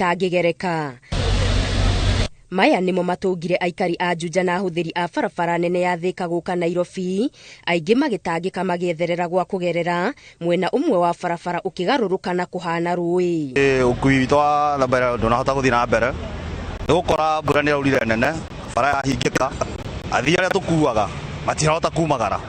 itangigereka. Maya nimo matungire aikari a Juja na huthiri a barabara nene ya Thika guka Nairobi, aingi magitangika magietherera gwa kugerera mwena umwe wa barabara ukigaruruka na kuhana rui. Ukui witu wa nambere ndunahota guthii na mbere nigukora mbura ni aurire nene bara yahingika athii aria tukuaga matirahota kumagara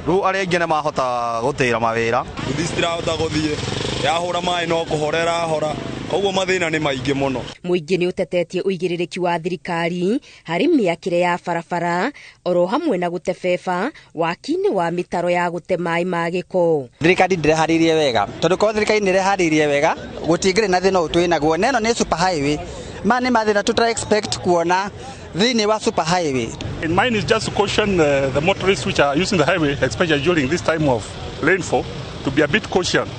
riu aria aingi ni mahota gutira mawira nduthi citirahota guthii yahura mai no kuhorera hora koguo mathina ni maingi muno. Muingi ni utetetie uigiririki wa thirikari hari miakire ya barabara oro hamwe na gutebeba wakini wa mitaro ya gute mai ma giko. Thirikari ndireharirie wega tondu ko thirikari ndireharirie wega gutingire na thina utwinaguo neno ni super highway mani mathina tutra expect kuona thini wa super highway. And mine is just to caution the motorists which are using the highway, especially during this time of rainfall, to be a bit cautious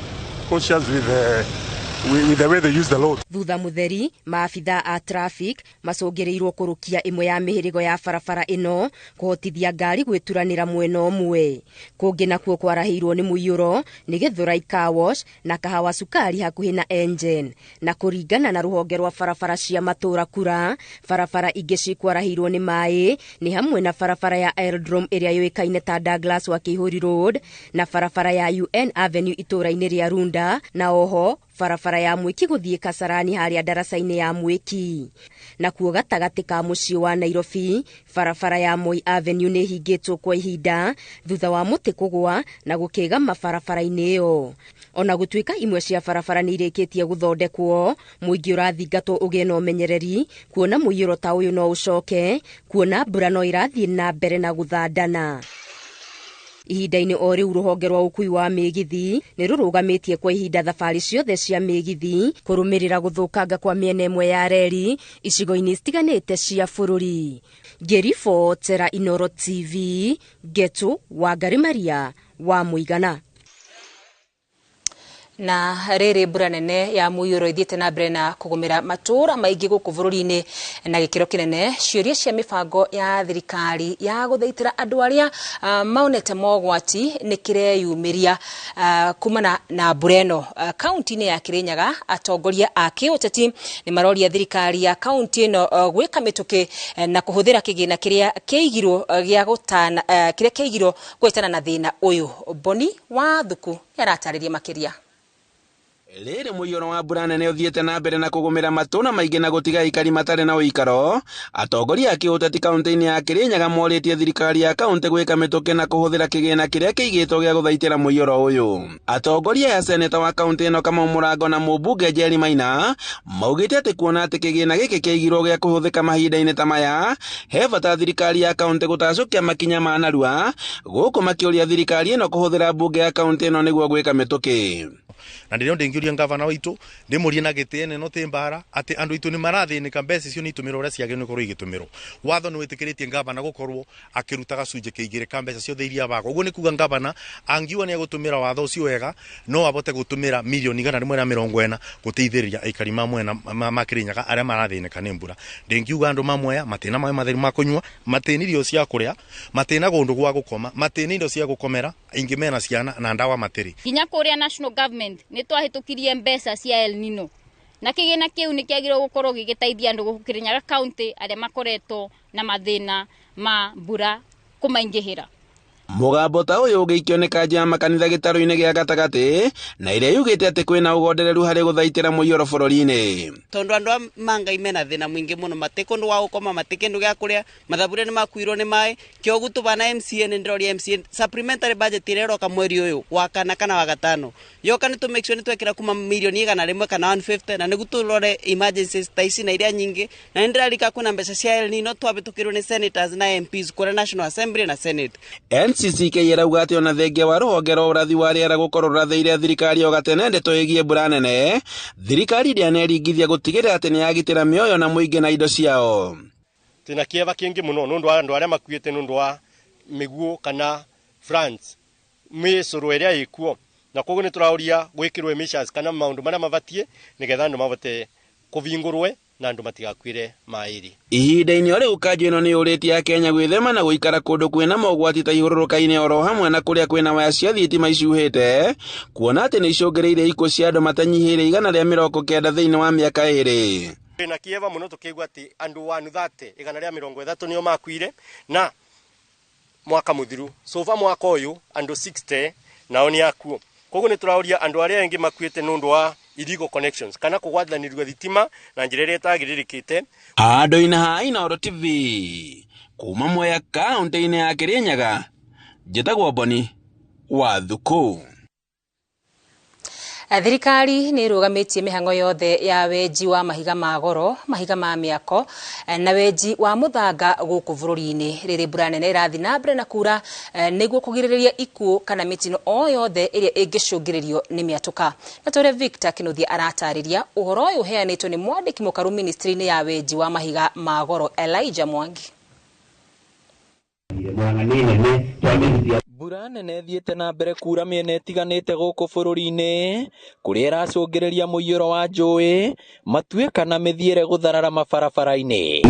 with the way they use the road. Thutha mutheri maafitha a traffic macungirirwo kurukia imwe ya mihirigo ya barabara ino kuhotithia ngari gwituranira mwena umwe. Kungi nakuo kwarahirwo ni muiyuro ni Githurai car wash na kahawa sukari hakuhi na engine. Na kuringana na ruhonge rwa barabara cia matura kura, barabara ingi cikwarahirwo ni mai ni hamwe na barabara ya Aerodrome area yoikaine ta Douglas wa Kihuri Road na barabara ya UN Avenue itura-ini ria Runda na oho barabara ya Mwiki guthii Kasarani haria daraca-ini ya Mwiki. Na kuo gatagati ka mucii wa Nairobi barabara ya Moi Avenue ni hingitwo kwa ihinda thutha wa muti kugwa na gukigama barabara-ini iyo. Ona gutuika imwe cia barabara ni irikitie guthondekwo, muingi urathingatwo ugie na umenyereri kuona muiyuro ta uyu no ucoke kuona mbura no irathii na mbere na guthandana. Ihinda-ini o riu ruhonge rwa ukui wa migithi ni rurugamitie kwa ihinda thabari ciothe cia migithi kurumirira guthukanga kwa miena imwe ya reri icigo-ini citiganite cia bururi. Ngiribotera Inooro TV, Getu Wangari Maria wa Muigana. Na riri mbura nene ya muiyuro ithiete na mbere na kugumira matura maingi guku bururi-ini na gikiro kinene. Ciuria cia mibango ya thirikari ya guthaitira andu aria maunete mogwati ni kireyumiria kumana na mbura ino. Kaunti-ini ya Kirinyaga atongoria a kiuteti ni maroria thirikari ya kaunti ino gwika mituki na kuhuthira kigina kiria keigiro gia gutana kiria keigiro gwetana na thina uyu. Boni wa Thuku yaratariria makiria. Riri muiyuro wa mbura nene uthiete na mbere na kugumira matuna maingi na gutiga ikari matare na uikaro. Atongoria a kiuteti kaunti-ini ya Kirinyaga moritie thirikari ya kaunti gwika mituki na kuhuthira kigina kiria kiigitwo gia guthaitira muiyuro uyu. Atongoria ya seneta wa kaunti ino Kamau Murango na mubunge Jerry Maina maugite ati kuona ati kigina giki kiigirwo gia kuhuthika mahinda-ini ta maya he bata thirikari ya kaunti gutacukia makinya ma narua guku makiuria thirikari ino kuhuthira bunge ya kaunti ino niguo gwika mituki. Na ndio ndingiuria ngavana witu ndimurie na gitene no timbara ati andu itu ni marathinika mbeca cio ni itumiro ria ciage ni korwo igitumiro. Watho ni witikiritie ngavana gukorwo akiruta gacunje kiigire ka mbeca cio theiria bako. Uguo ni kuga ngavana angiwa ni gutumira watho ucio wega no abote gutumira milioni 140 guteithiriria aikari mamwe ma Kirinyaga aria marathinika ni mbura. Ndingiuga andu mamwe matina mawe matheru ma kunywa, matini irio cia kuria, matina gundu gwa gukoma, matini indo cia gukomera, ingi mena ciana na ndawa matiri. Kinya kuria national government ni twahitukirie mbeca cia El Nino na kigina kiu ni kiagirwo gukorwo gigiteithia andu guku Kirinyaga county aria makoretwo na mathina ma mbura kumaingihira. Mugambo ta uyu ugikioneka nja makanitha gitaru-ini gia gatagati na iria yugite ati kwina ugondereru hari guthaitira muiyuro bururi-ini. Tondu andu mangai mena thina mwingi muno matikundu wa gukoma matikindu gia kuria mathabure ni makuirwo ni mai kio gutubana MCA ni ndroria MCA supplementary budget ireroka mweri uyu wa kana wa gatano yoka ni to make sure ni twekira kuma milioni 100 kana 150 na ni gutulore emergencies ta ici na iria nyingi na ndirarika kuna mbeca cia El Nino twabitukirwo ni senators na MPs kura National Assembly na Senate. NCCK yerauga ati ona thengia wa ruhonge rwa urathi wa riera gukorwo rathiire thirikari o gatene ndeto igie mbura nene, thirikari ndianeringithia gutigirira ati ni yagitira mioyo na muingi na indo ciao. Tina kieva kingi muno nundu andu aria makuite nundu wa miguo kana France misuru iria ikuo na koguo ni turauria gwikirwe emissions kana maundu maria mabatie nigetha andu mabote kuvingurwe na andu matigakwire mairi. Ihinda-inĩ o rĩu kanjũ ĩno nĩ yũrĩtie Akenya gwĩthema na gũikara kũndũ kwĩna mogwati ta ihũrũrũka-inĩ oro hamwe na kũrĩa kwĩna waya cia thitima icuhĩte, kuona atĩ nĩ icũngĩrĩirie ikuũ cia andũ matanyihĩire 190 thĩinĩ wa mĩaka ĩrĩ. Na kieva muno tukigwa ati andu 130 130 nio makwire na mwaka muthiru sofa mwaka uyu andu 60 nao ni akuo. Koguo ni turauria andu aria engi makwite nundu wa illegal connections kana kugwathanirwa thitima na njira iria itagiririkite. Andu-inĩ ha Inooro TV kuma Mwea kaunti-inĩ ya Kirinyaga, njĩtagwo Boni wa Thuku. Thirikari nĩ ĩrũgamĩtie mĩhang'o yothe ya wenji wa mahiga ma goro, mahiga ma mĩako na wenji wa mũthanga gũkũ bũrũri-inĩ rĩrĩ mbura nene ĩrathiĩ na mbere na kuura nĩguo kũgirĩrĩria ikuũ kana mĩtino o yothe ĩrĩa ĩngĩcũngĩrĩrio nĩ mĩatũka. Na tũrĩa Victor Kĩnuthia aratarĩria ũhoro ũyũ ũheanĩtwo nĩ mwandĩki mũkaru ministry-inĩ ya wenji wa mahiga ma goro Elijah Mwangi. Mbura nene thiĩte na mbere kuura mĩena ĩtiganĩte gũkũ bũrũri-inĩ kũrĩa ĩracũngĩrĩria mũiyũro wa njũĩ, matuĩka na mĩthiĩre gũtharara mabarabara-inĩ.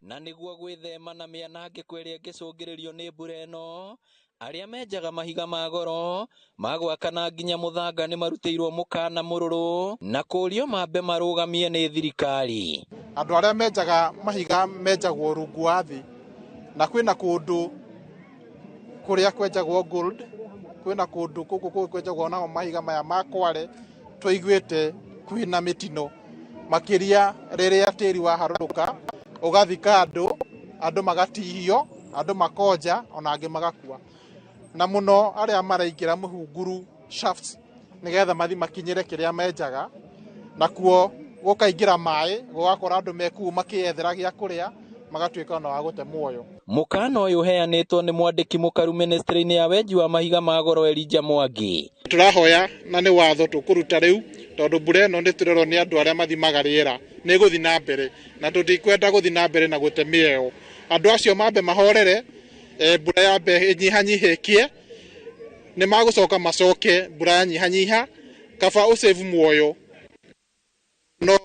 Na nĩguo gwĩthema na mĩanangĩko ĩrĩa ĩngĩcũngĩrĩrio nĩ mbura ĩno, arĩa menjaga mahiga ma goro magwakana nginya mũthanga nĩ marutĩirwo mũkana mũrũrũ na kũũrio mambe marũgamie nĩ thirikari. Andũ arĩa menjaga mahiga menjagwo rungu wa thĩ, na kwĩna kũndũ kũrĩa kwenjagwo gold, kwĩna kũndũ kũkũ kwenjagwo nao mahiga maya ma Kware, tũiguĩte kwĩna mĩtino makĩria rĩrĩa tĩri waharũrũka ũgathika andũ magatihio, andũ makonja ona angĩ magakua. Na mũno arĩa maraingĩra mũhunguru shafts nĩgetha mathi makinyĩre kĩrĩa menjaga, nakuo gũkaingĩra maĩ gũgakora andũ mekuu makĩethera gĩa kũrĩa magatuĩka na wa gũte muoyo. Mũkana ũyũ ũheanĩtwo nĩ mwandĩki mũkaru ministry-inĩ ya wenji wa mahiga ma goro Elijah Mwangi. Tũrahoya na nĩ watho tũkũruta rĩu tondũ mbura ĩno nĩ tũrerwo nĩ andũ arĩa mathimaga rĩera nĩ gũthiĩ na mbere na tũtikwenda gũthiĩ na mbere na gũte mĩeo. Andũ acio mambe mahorere, mbura yambe ĩnyihanyihĩkie, nĩ magũcoka macoke mbura yanyihanyiha kaba ũsave muoyo no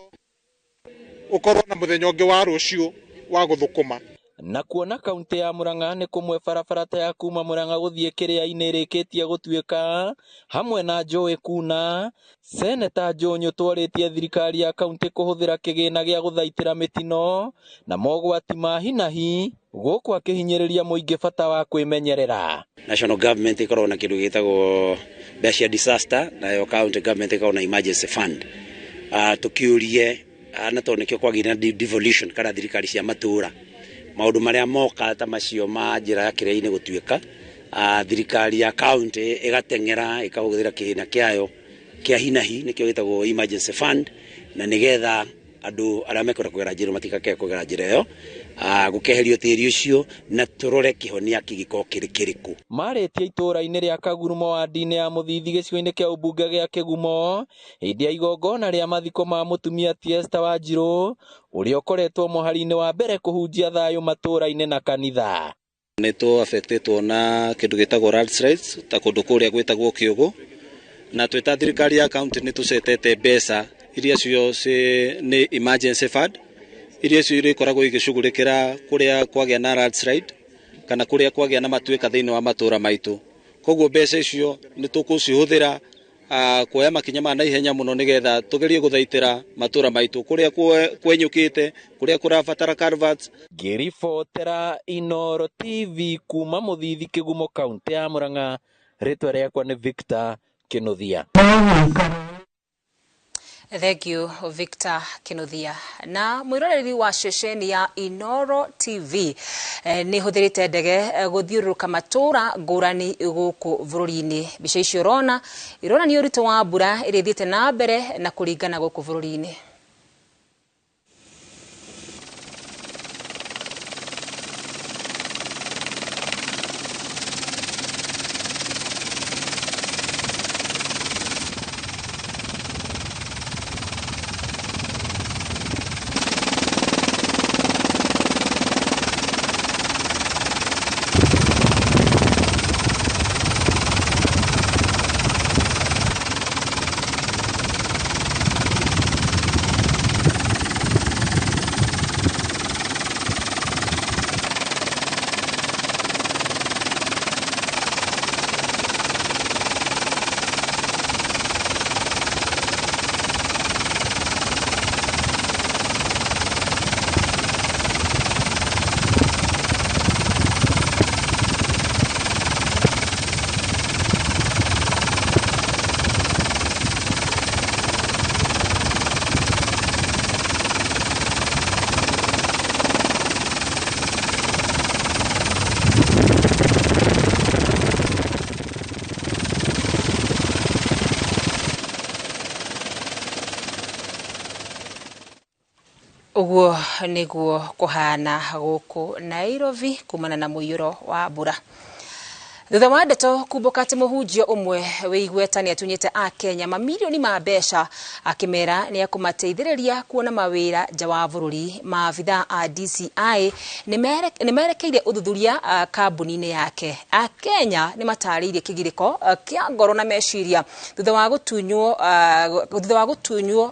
ũkorwo na mũthenya ũngĩ wa rũciũ wa gũthũkũma. Na kuona kaunti ya Murang'a nĩ kũmwe barabara ta ya kuma Murang'a gũthiĩ Kĩrĩa-inĩ ĩrĩkĩtie gũtuĩka hamwe na njũĩ kuna, Seneta Joe nĩũtwarĩtie thirikari ya kaunti kũhũthĩra kĩgĩna gĩa gũthaitĩra mĩtino na mogwati ma hi na hi gũkũ akĩhinyĩrĩria mũingĩ bata wa kwĩmenyerera. National government ĩkorwo na kĩndũ gĩtagwo mbeca disaster, nayo county government ĩkorwo na emergency fund. Tũkĩũrie na tondũ nĩkĩo kwagĩire na devolution kana thirikari cia matũũra, maũndũ marĩa moka ta macio ma njĩra ya Kĩrĩa-inĩ gũtuĩka, thirikari ya county ĩgateng'era ĩkahũthĩra kĩgĩna kĩayo kĩa hi na hi nĩkĩo gĩtagwo emergency fund, na nĩgetha andũ arĩa mekwenda kũgera njĩra matikage kũgera njĩra ĩyo, gũkeherio tĩri ũcio na tũrore kĩhonia kĩgĩkorwo kĩrĩ kĩrĩkũ. Marĩtie itũũra-inĩ rĩa Kagurumo wadi-inĩ ya Mũthithi gĩcigo-inĩ kĩa ũmbunge gĩa Kĩgumo hĩndĩ ya igongona rĩa mathiko ma mũtumia ti Esther Wanjirũ ũrĩa ũkoretwo mũhari-inĩ wa mbere kũhunjia thayũ matũũra-inĩ na kanitha. Nĩtũ affectetwo na kĩndũ gĩtagwo landslides ta kũndũ kũrĩa gwĩtagwo Kĩũgũ, na twĩta thirikari ya kaunti nĩtũcetete mbeca iria cio nĩ emergency fund, iria cio irĩkoragwo igĩcugurĩkĩra kũrĩa kwagĩa na landslide kana kũrĩa kwagĩa na matuĩka thĩinĩ wa matũũra maitũ. Koguo mbeca icio nĩtũkũcihũthĩra kuoya makinya ma naihenya mũno nĩgetha tũgerie gũthaitĩra matũũra maitũ kũrĩa kwenyũkĩte, kũrĩa kũrabatara culverts. Ngĩribotera Inooro TV kuma Mũthithi Kĩgumo kaunti ya Murang'a, rĩtwa rĩakwa nĩ Victor Kĩnuthia. Thank you Victor Kĩnuthia. Na mwĩroreri wa ceceni ya Inooro TV nĩ hũthĩrĩte ndege gũthiũrũrũka matũũra ngũrani gũkũ bũrũri-inĩ. Mbica icio ironania ũritũ wa mbura ĩrĩa ĩthiĩte na mbere na kũringana gũkũ bũrũri-inĩ. Uguo niguo kuhana guku Nairobi kumana na muiyuro wa mbura. Thutha wa ndeto kumbuka ati muhunjio umwe wĩigweta ni atunyite a Kenya mamilioni ma mbeca akimera ni akumateithĩrĩria kuona mawĩra nja wa bũrũri. Maabitha a DCI nimerekeire uthuthuria kambuni-inĩ yake. A Kenya ni matarĩirie kĩgirĩko kĩa ngoro na meciria thutha wa gũtunywo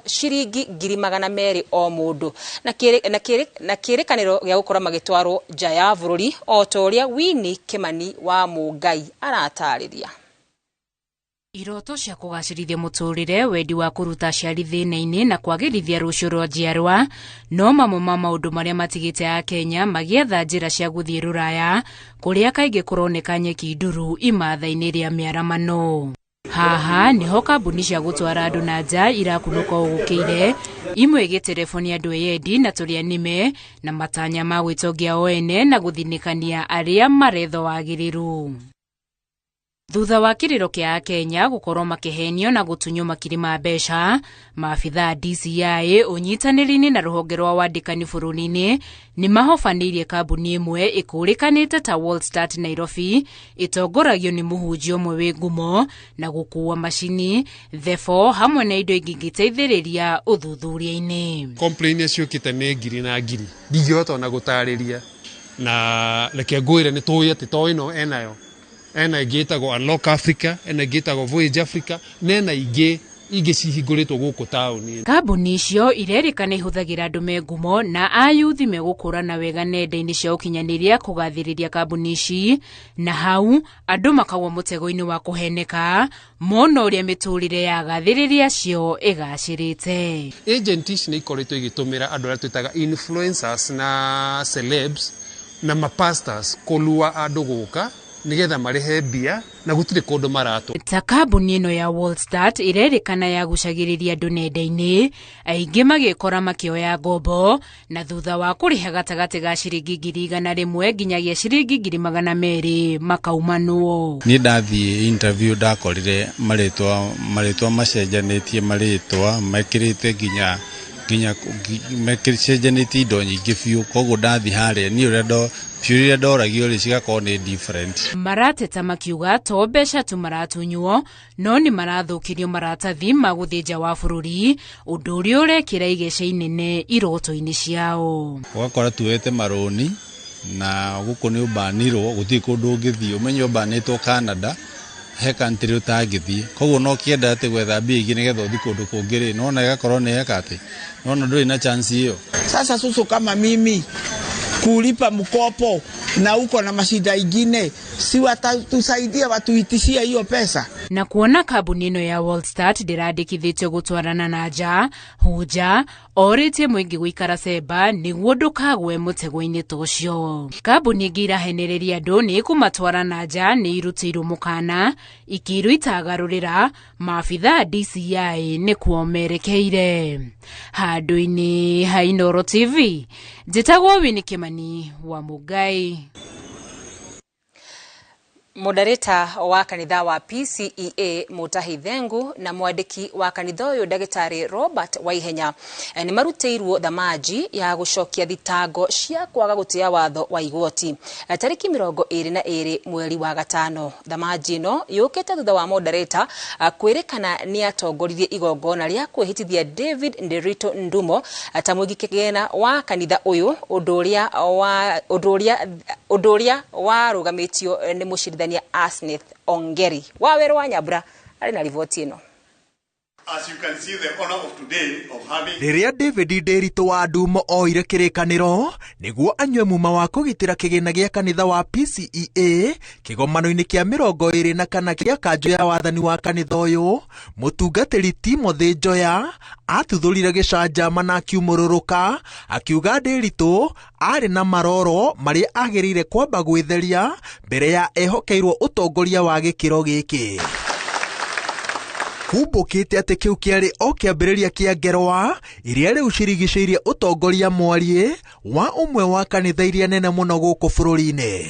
ciringi 200,000 o mũndũ na kĩrĩkanĩro gĩa gũkora magĩtwarwo nja ya bũrũri o ta ũrĩa Winnie Kimani wa Ngai aratarĩria. Iroto cia kũgacĩrithia mũtũrĩre, wendi wa kũruta aciari thĩna-inĩ na kwagĩrithia rũciũ rwa njiarwa no mamwe ma maũndũ marĩa matigĩte a Kenya magĩetha njĩra cia gũthiĩ rũraya kũrĩa kaingĩ kũroneka nyeki nduru imatha-inĩ rĩa mĩaramano. Haha niho kambuni cia gũtwara andũ na nja irakunũka ũgũkĩire, imwe igĩterefoni andũ eyendi na tũrĩa nime na matanya ma gwĩtongia o ene na gũthinĩkania arĩa maretho wagĩrĩru. Thutha wa kĩrĩro kĩa Kenya gũkorwo makĩhenio na gũtunywo makiri ma mbeca, maabitha DCI ũnyitanĩri-inĩ na rũhonge rwa wandĩkani bũrũri-inĩ nĩ mahofanĩirie kambuni ĩmwe ĩkũrĩkanĩte ta Wallstart Nairobi ĩtongoragio nĩ mũhunjia ũmwe wĩ ngumo na gũkuua macini, therefore hamwe na indo ingĩ ingĩteithĩrĩria ũthuthuria-inĩ. Complain ciũkĩte nĩ ngiri na ngiri, ndingĩhota na gũtarĩria na reke ngwĩre nĩ tũĩ atĩ to ĩno enayo. Ena igĩtagwo Unlock Africa, ena igĩtagwo Voyage Africa, na ena ingĩ cihingũrĩtwo gũkũ taũni. Kambuni icio irerĩkana ihũthagĩra andũ me ngumo na ayuthi megũkũrana wega nenda-inĩ cia ũkinyanĩria kũgathĩrĩria kambuni ici, na hau andũ makagwa mũtego-inĩ wa kũheneka mona ũrĩa mĩtũrĩre ya agathĩrĩria cio ĩgacĩrĩte. Agent ici nĩ ikoretwo igĩtũmĩra andũ arĩa twĩtaga influencers na celebs na mapastors kũlua andũ gũka nigetha marehe mbia na gũtirĩ kũndũ maratũ. Ta kambuni ĩno ya Wallstart irerĩkana yagucagĩrĩria andũ nenda-inĩ, aingĩ magĩkora makĩoya ngombo na thutha wa kũrĩha gatagatĩ ga ciringi 100,000 nginyagia ciringi 200,000 makaumanwo. Niĩ ndathiĩ interview ndakorire marĩtwa macenjanĩtie marĩtwa mekĩrĩte nginya mekĩcenjanĩtie indo nyingĩ biũ, koguo ndathi harĩa niĩ ũrĩa ciũria ndoragio rĩ cigakorwo nĩ different. Marateta makiuga to mbeca tu maratunywo no nĩ marathũkirio maratathi ma gũthiĩ nja wa bũrũri, ũndũ ũrĩa ũrekĩra igeca inene iroto-inĩ ciao. Ũgakora tuwete marũni na gũkũ nĩ ũbanirwo gũtirĩ kũndũ ũngĩthiĩ, ũmenye ũbanĩtwo Canada he country ũtangĩthiĩ, koguo no kĩenda atĩ gwetha mbia ingĩ nĩgetha ũthiĩ kũndũ kũngĩ rĩ, nona ĩgakorwo nĩ heka atĩ nona ndũrĩ na chance hiyo. Sasa susu kama mimi kulipa mkopo na uko na mashida ingine, si watatusaidia watuitishia hiyo pesa. Na kuona kambuni ĩno ya Wallstart ndĩrandĩkithĩtio gũtwarana na nja, hunja orĩtie mũingĩ gũikara cemba nĩguo ndũkagwe mũtego-inĩ tocio. Kambuni ingĩ irahenereria andũ nĩ kũmatwara na nja nĩ irutĩirwo mũkana, ikĩru itagarũrĩra maabitha DCI nĩ kuo merekeire. Handũ-inĩ ha Inooro TV, njĩtagwo Winnie Kimani wa Mugai. Moderator wa kanitha wa PCEA Mutahi Thengu na mwandiki wa kanitha ũyũ Ndagĩtarĩ Robert Waihenya nĩ marutĩirwo thamaji ya gũcokia thitango cia kwaga gũtĩa watho wa igoti. Tarĩki 22 mweri wa gatano, thamaji ĩno yũkĩte thutha wa moderator kwĩrĩkana nĩ atongoririe igongona rĩa kwĩhĩtithia David Nderito Ndumo ta mũigi kĩgĩna wa kanitha ũyũ, ũndũ ũrĩa warũgamĩtio nĩ mũcirithania Asnith Ongeri. Waweru wa Nyambura arĩ na riboti ĩno. As you can see, the honor of today of having Rĩrĩa David Nderito wa Ndumo oire kĩrĩkanĩro nĩguo anyue muma wa kũgitĩra kĩgĩna gĩa kanitha wa PCEA kĩgomano-inĩ kĩa 24 kĩa kanjũ ya wathani wa kanitha ũyũ, mũtungatĩri Timothy Njoya atuthũrire gĩcanjama na akiumũrũrũka akiuga Nderito arĩ na maroro marĩa agĩrĩire kwamba gwĩtheria mbere ya ehokeirwo ũtongoria wa gĩkĩro gĩkĩ. Kumbũkĩte atĩ kĩu kĩarĩ o kĩambĩrĩria kĩa ngeroa iria rĩu cirigicĩirie ũtongoria mwarie wa ũmwe wa kanitha iria nene mũno gũkũ bũrũri-inĩ.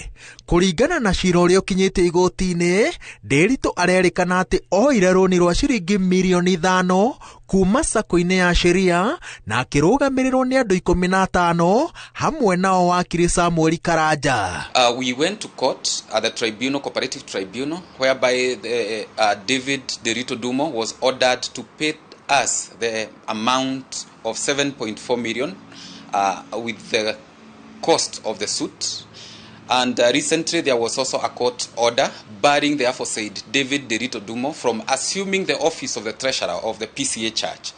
Kũringana na cira ũrĩa ũkinyĩte igoti-inĩ, Nderitu arerĩkana atĩ oire rũni rwa ciringi mirioni 5 kuma sako-inĩ ya sheria na akĩrũgamĩrĩrwo nĩ andũ 15 hamwe nao wakiri Samuel Karanja. We went to court at the tribunal, cooperative tribunal, whereby David Nderitu Dumo was ordered to pay us the amount of 7.4 million with the cost of the suit. And recently there was also a court order barring the aforesaid David Nderitu Dumo from assuming the office of the treasurer of the PCA Church.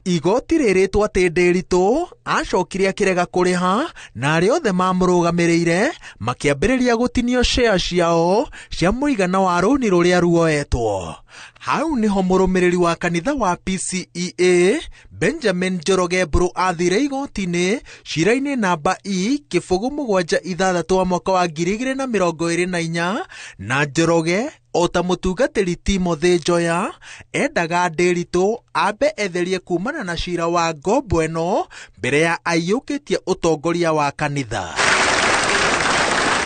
Igoti rĩrĩtwo atĩ Nderitu acokire akĩrega kũrĩha na arĩa othe mamũrũgamĩrĩire makĩambĩrĩria gũtinio share ciao cia mũigana wa rũni rũrĩa ruoetwo. Hau niho mũrũmĩrĩri wa kanitha wa PCEA Benjamin Njoroge Mburu athire igoti-inĩ cira-inĩ namba kĩbũgũ 76 wa mwaka wa 2024 na Njoroge ota mũtungatĩri Timothy Njoya endaga Nderitu ambe etherie kumana na cira wa ngombo ĩno mbere ya aiyũkĩtie ũtongoria wa kanitha.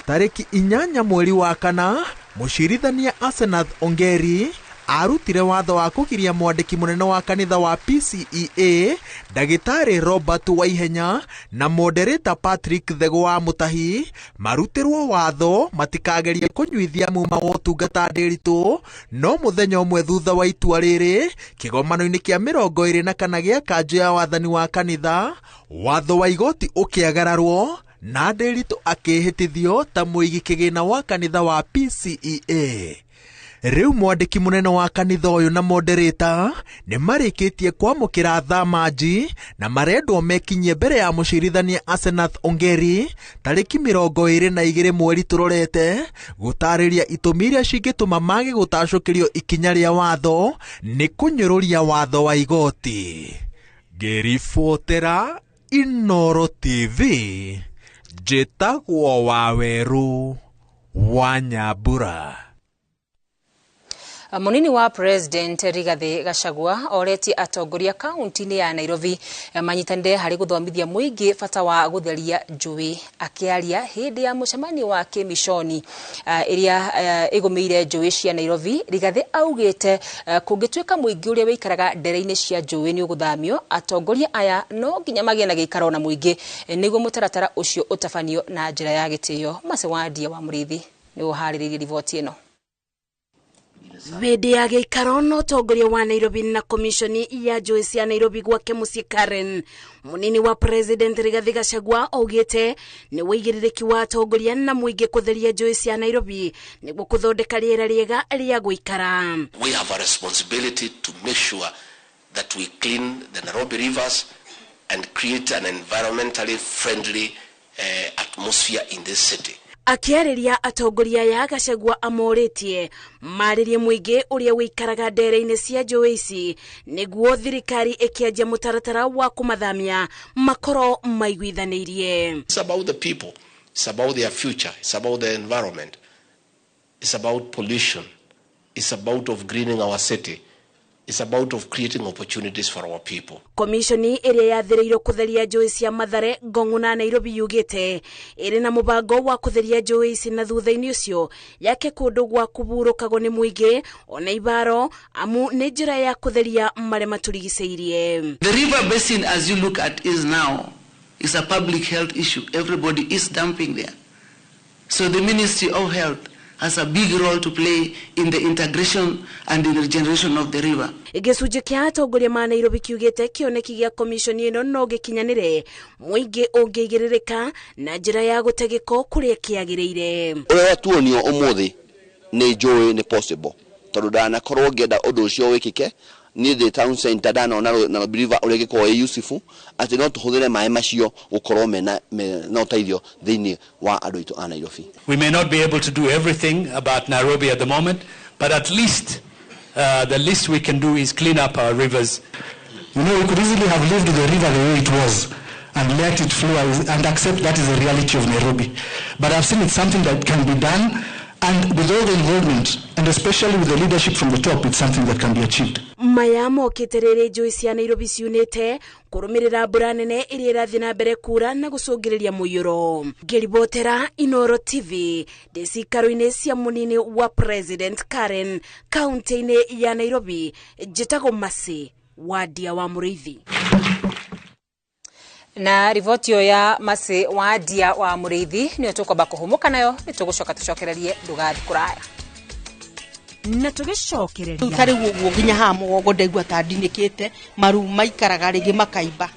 Tarĩki 8 mweri wa kana, mũcirithania Asenath Ongeri arutire watho wa kũgiria mwandĩki mũnene wa kanitha wa PCEA Ndagĩtarĩ Robert Waihenya na moderator Patrick Thego wa Mutahi marutĩrwo watho matikagerie kũnyuithia muma wa ũtungata Nderitu, no mũthenya ũmwe thutha wa itua rĩrĩ kĩgomano-inĩ kĩa 24 gĩa kanjũ ya wathani wa kanitha, watho wa igoti ũkĩagararwo na Nderitu akĩhĩtithio ta mũigi kĩgĩna wa kanitha wa PCEA. Rĩu mwandĩki mũnene wa kanitha ũyũ na moderator nĩ marĩkĩtie kwamũkĩra thamaji na marendwo mekinyie mbere ya mũcirithania Asenath Ongeri tarĩki 22 mweri tũrorete gũtarĩria itũmi iria cingĩtũma mage gũtacũkĩrio ikinya rĩa watho nĩ kũnyũrũria watho wa igoti. Ngĩribotera Inooro TV, njĩtagwo Waweru wa Nyambura. Munini wa President Rigathi Gachagua oreti atongoria kaunti-inĩ ya Nairobi manyitanire harĩ gũthomithia mũingĩ bata wa gũtheria njũĩ. Akĩaria hĩndĩ ya mũcemanio wa kĩmishoni ĩrĩa ĩgũmĩire njũĩ cia Nairobi, Rigathi augĩte kũngĩtuĩka mũingĩ ũrĩa wĩikaraga ndere-inĩ cia njũĩ nĩ ũgũthamio, atongoria aya no nginya magĩe na gĩikaro na mũingĩ nĩguo mũtaratara ũcio ũtabanio na njĩra ya gĩtĩo. Macewandia wa Mũrĩithi nĩ ũharĩrĩirie riboti ĩno. Hĩndĩ ya gĩikaro na ũtongoria wa Nairobi na komishoni ya njũĩ cia Nairobi gwake mũciĩ Karen, munini wa President Rigathi Gachagua augĩte nĩ wĩigĩrĩrĩki wa atongoria na mũingĩ kũtheria njũĩ cia Nairobi nĩguo kũthondeka rĩera rĩega rĩa gũikara. We have a responsibility to make sure that we clean the Nairobi rivers and create an environmentally friendly atmosphere in this city. Akiarĩria atongoria ya Gachagua amorĩtie marĩrie mũingĩ ũrĩa wĩikaraga ndere-inĩ cia njũĩ ici nĩguo thirikari ĩkĩanjia mũtaratara wa kũmathamia makorwo maiguithanĩirie. It's about the people, it's about their future, it's about the environment, it's about pollution, it's about of greening our city. It's about of creating opportunities for our people. Komishoni ĩrĩa yathĩrĩirwo kũtheria njũĩ cia Mathare, Ngong'u na Nairobi yugĩte ĩrĩ na mũbango wa kũtheria njũĩ ici na thutha-inĩ ũcio yake kũndũ gwa kũburũkagwo nĩ mũingĩ ona ibaro amu nĩ njĩra ya kũtheria marĩa matũrigicĩirie. The river basin as you look at is now is a public health issue. Everybody is dumping there. So the Ministry of Health has a big role to play in the integration and in the regeneration of the river. Gĩcunjĩ kĩa atongoria ma Nairobi kiugĩte kĩoneki gĩa komishoni ĩno no gĩkinyanĩre mũingĩ ũngĩigĩrĩrĩka na njĩra ya gũte gĩko kũrĩa kĩagĩrĩire. Ũrĩa tuonio ũmũthĩ nĩ njũĩ nĩ possible tondũ ndanakorwo ngĩenda ũndũ ũcio wĩkĩke niĩ the town center ndanona Nairobi river ũrĩa gĩkorwo Yusufu atĩ no tũhũthĩre maĩ macio gũkorwo mena ũteithio thĩinĩ wa andũ aitũ a Nairobi. We may not be able to do everything about Nairobi at the moment, but at least the least we can do is clean up our rivers. You know, we could easily have lived the river the way it was and let it flow and accept that is the reality of Nairobi. But I've seen it's something that can be done And with all the involvement, and especially with the leadership from the top, it's something that can be achieved. Mayamo kiterere njui cia Nairobi ciunite kurumirira mbura nene iria irathi na mbere kura na gucungiriria muiyuro. Ngiribotera Inoro TV ndicikaro-ini cia munini wa President Karen kaunti-ini ya Nairobi njitagwo Masi Wadia wa Muriithi. Na rivoti ya Masi Wadia wa Muriithi niyo tukwamba kuhumuka nayo nitugucoka tucokererie ndugathi kuraya na tugicokereria kari guo ginya ha mugongo ndaigua ta ndinikite maru maikaraga rigi makaimba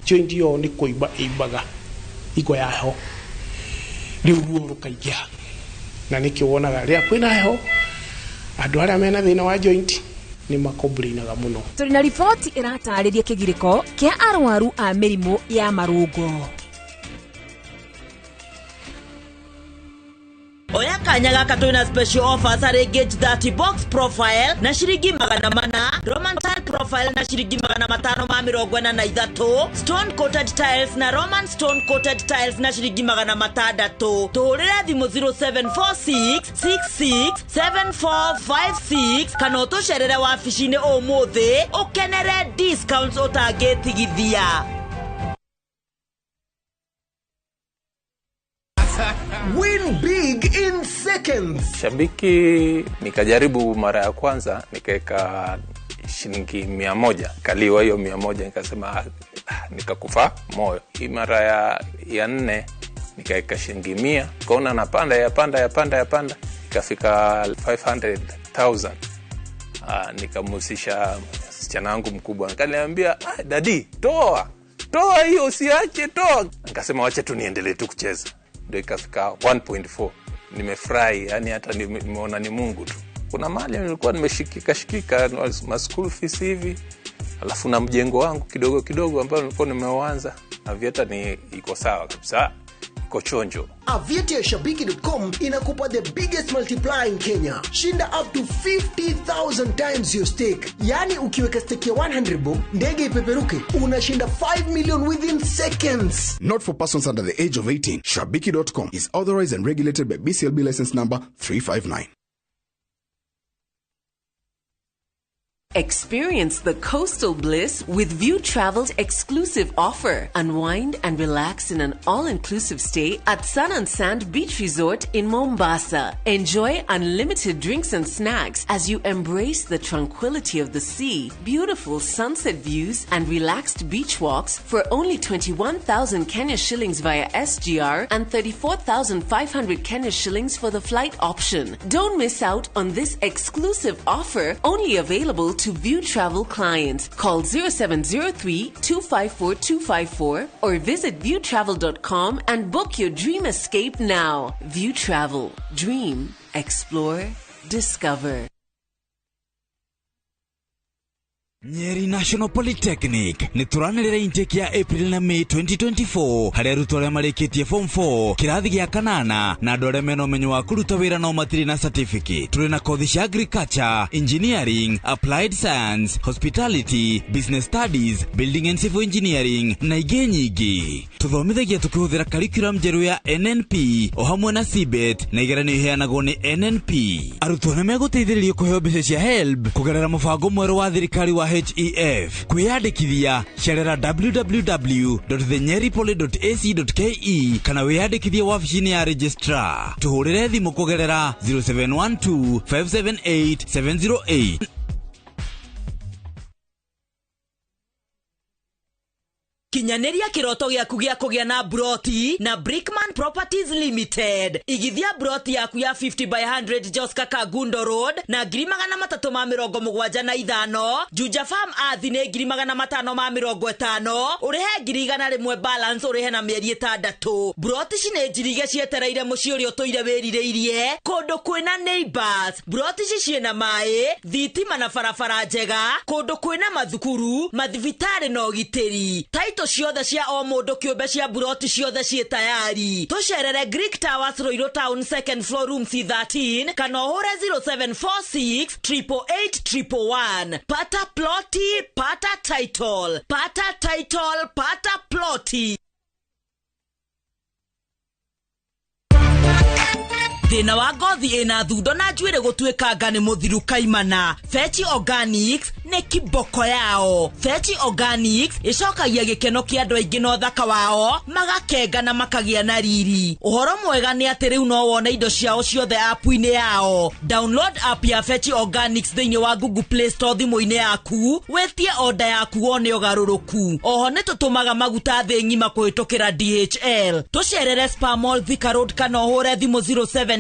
joint yo ni kuimba imbaga iko yaho riu ruo rukaingia na nikiwonaga ria kwina heho andu aria mena thina wa joint ni makomplainaga muno. Turi na ripoti iratariria kigiriko kia arwaru a mirimu ya marungo. Oya kanya gaka twina special offers ari Gauge 30 box profile na shiringi 400, Roman tile profile na shiringi 543, stone coated tiles na Roman stone coated tiles na shiringi 600. Tuhurire thimu 0746 66 7456 kana utusherere wabici-ini umuthi ukenere discounts utangitigithia. Win big in seconds. Shabiki nikajaribu mara ya kwanza nikaeka shilingi 100, kaliwa hiyo 100, nikasema nikakufa moyo. Hii mara ya 4 nikaeka shilingi 100, kaona napanda yapanda ikafika 500,000. Nikamusisha msichana wangu mkubwa, akaniambia dadi toa hiyo usiache toa. Nikasema wacha tu niendelee tu kucheza. Ndio ikafika 1.4. Nimefurahi, yani hata nimeona ni Mungu tu. Kuna mali nilikuwa nimeshikika ma school fees hivi, alafu na mjengo wangu kidogo ambao nilikuwa nimeuanza, na vieta ni iko sawa kabisa, iko chonjo. Aviator Shabiki.com inakupa the biggest multiplier in Kenya. Shinda up to 50,000 times your stake. Yani ukiweka stake ya 100 bob, ndege ipeperuke, unashinda 5 million within seconds. Not for persons under the age of 18. Shabiki.com is authorized and regulated by BCLB license number 359. Experience the coastal bliss with View Travel's exclusive offer. Unwind and relax in an all-inclusive stay at Sun and Sand Beach Resort in Mombasa. Enjoy unlimited drinks and snacks as you embrace the tranquility of the sea, beautiful sunset views, and relaxed beach walks for only 21,000 Kenya shillings via SGR and 34,500 Kenya shillings for the flight option. Don't miss out on this exclusive offer, only available to View Travel clients. Call 0703-254-254 or visit viewtravel.com and book your dream escape now. View Travel. Dream. Explore. Discover. Nyeri National Polytechnic ni turanirira intake ya April na May 2024 hari arutwo aria marikitie form 4 kirathi gia kanana na andũ arĩa mena ũmenyo wa kũruta wĩra no matirĩ na certificate. Tũrĩ na kothi cia agriculture, engineering, applied science, hospitality, business studies, building and civil engineering na ingĩ nyingĩ. Tũthomithagia tũkĩhũthĩra curriculum njerũ ya NNP o hamwe na CBET na igeranio iheanagwo nĩ NNP. Arutwo nĩ megũteithĩrĩrio kũheo mbeca cia HELB kũgerera mũbango mwerũ wa thirikari wa HEF. Kwiyandikithia cerera www.thenyeripoly.ac.ke kana wiyandikithie wabici-inĩ ya registrar. Tuhurire thimu kugerera 0712 578 708. Kinyaneria kiroto gyaku gya kugĩa na broti na Brickman Properties Limited. Igithia broti yaku ya 50 by 100 Joska Kagundo Road na 375 Juja Farm athi nĩ 550 urihe 100 balance urihe na mĩeri 6. Broti cine njirige cietereire mũciĩ ũrĩa ũtũire wĩrirĩirie kũndũ kwĩna neighbors. Broti ciena maĩ, thitima na barabara njega, kũndũ kwĩna mathukuru, mathibitarĩ na ũgitĩri. Taito ciothe cia o mũndũ kĩũmbe cia broti ciothe ciĩ tayari. Tucerere Greek Towers Roiro Town 2nd floor room C13 kana ũhũre 0746 888 Pata ploti, pata title. Pata title, pata ploti. thina wa ngothi ina thundo na njuire gutuikanga ni muthiru kaimana. Fetch Organics ne kiboko yao. Fetch Organics icokagia gikeno kia andu aingi no thaka wao magakenga na makagia na riri. Uhoro mwega ni ati riu no wone indo ciao ciothe app-ini yao. Download app ya Fetch Organics thiini wa Google Play Store thimu-ini yaku wetie order yaku wone ugaruruku. Oho ni tutumaga maguta thi ngima kuhitukira DHL. Tucerere Spar Mall Thika Road kana uhure thimu 0769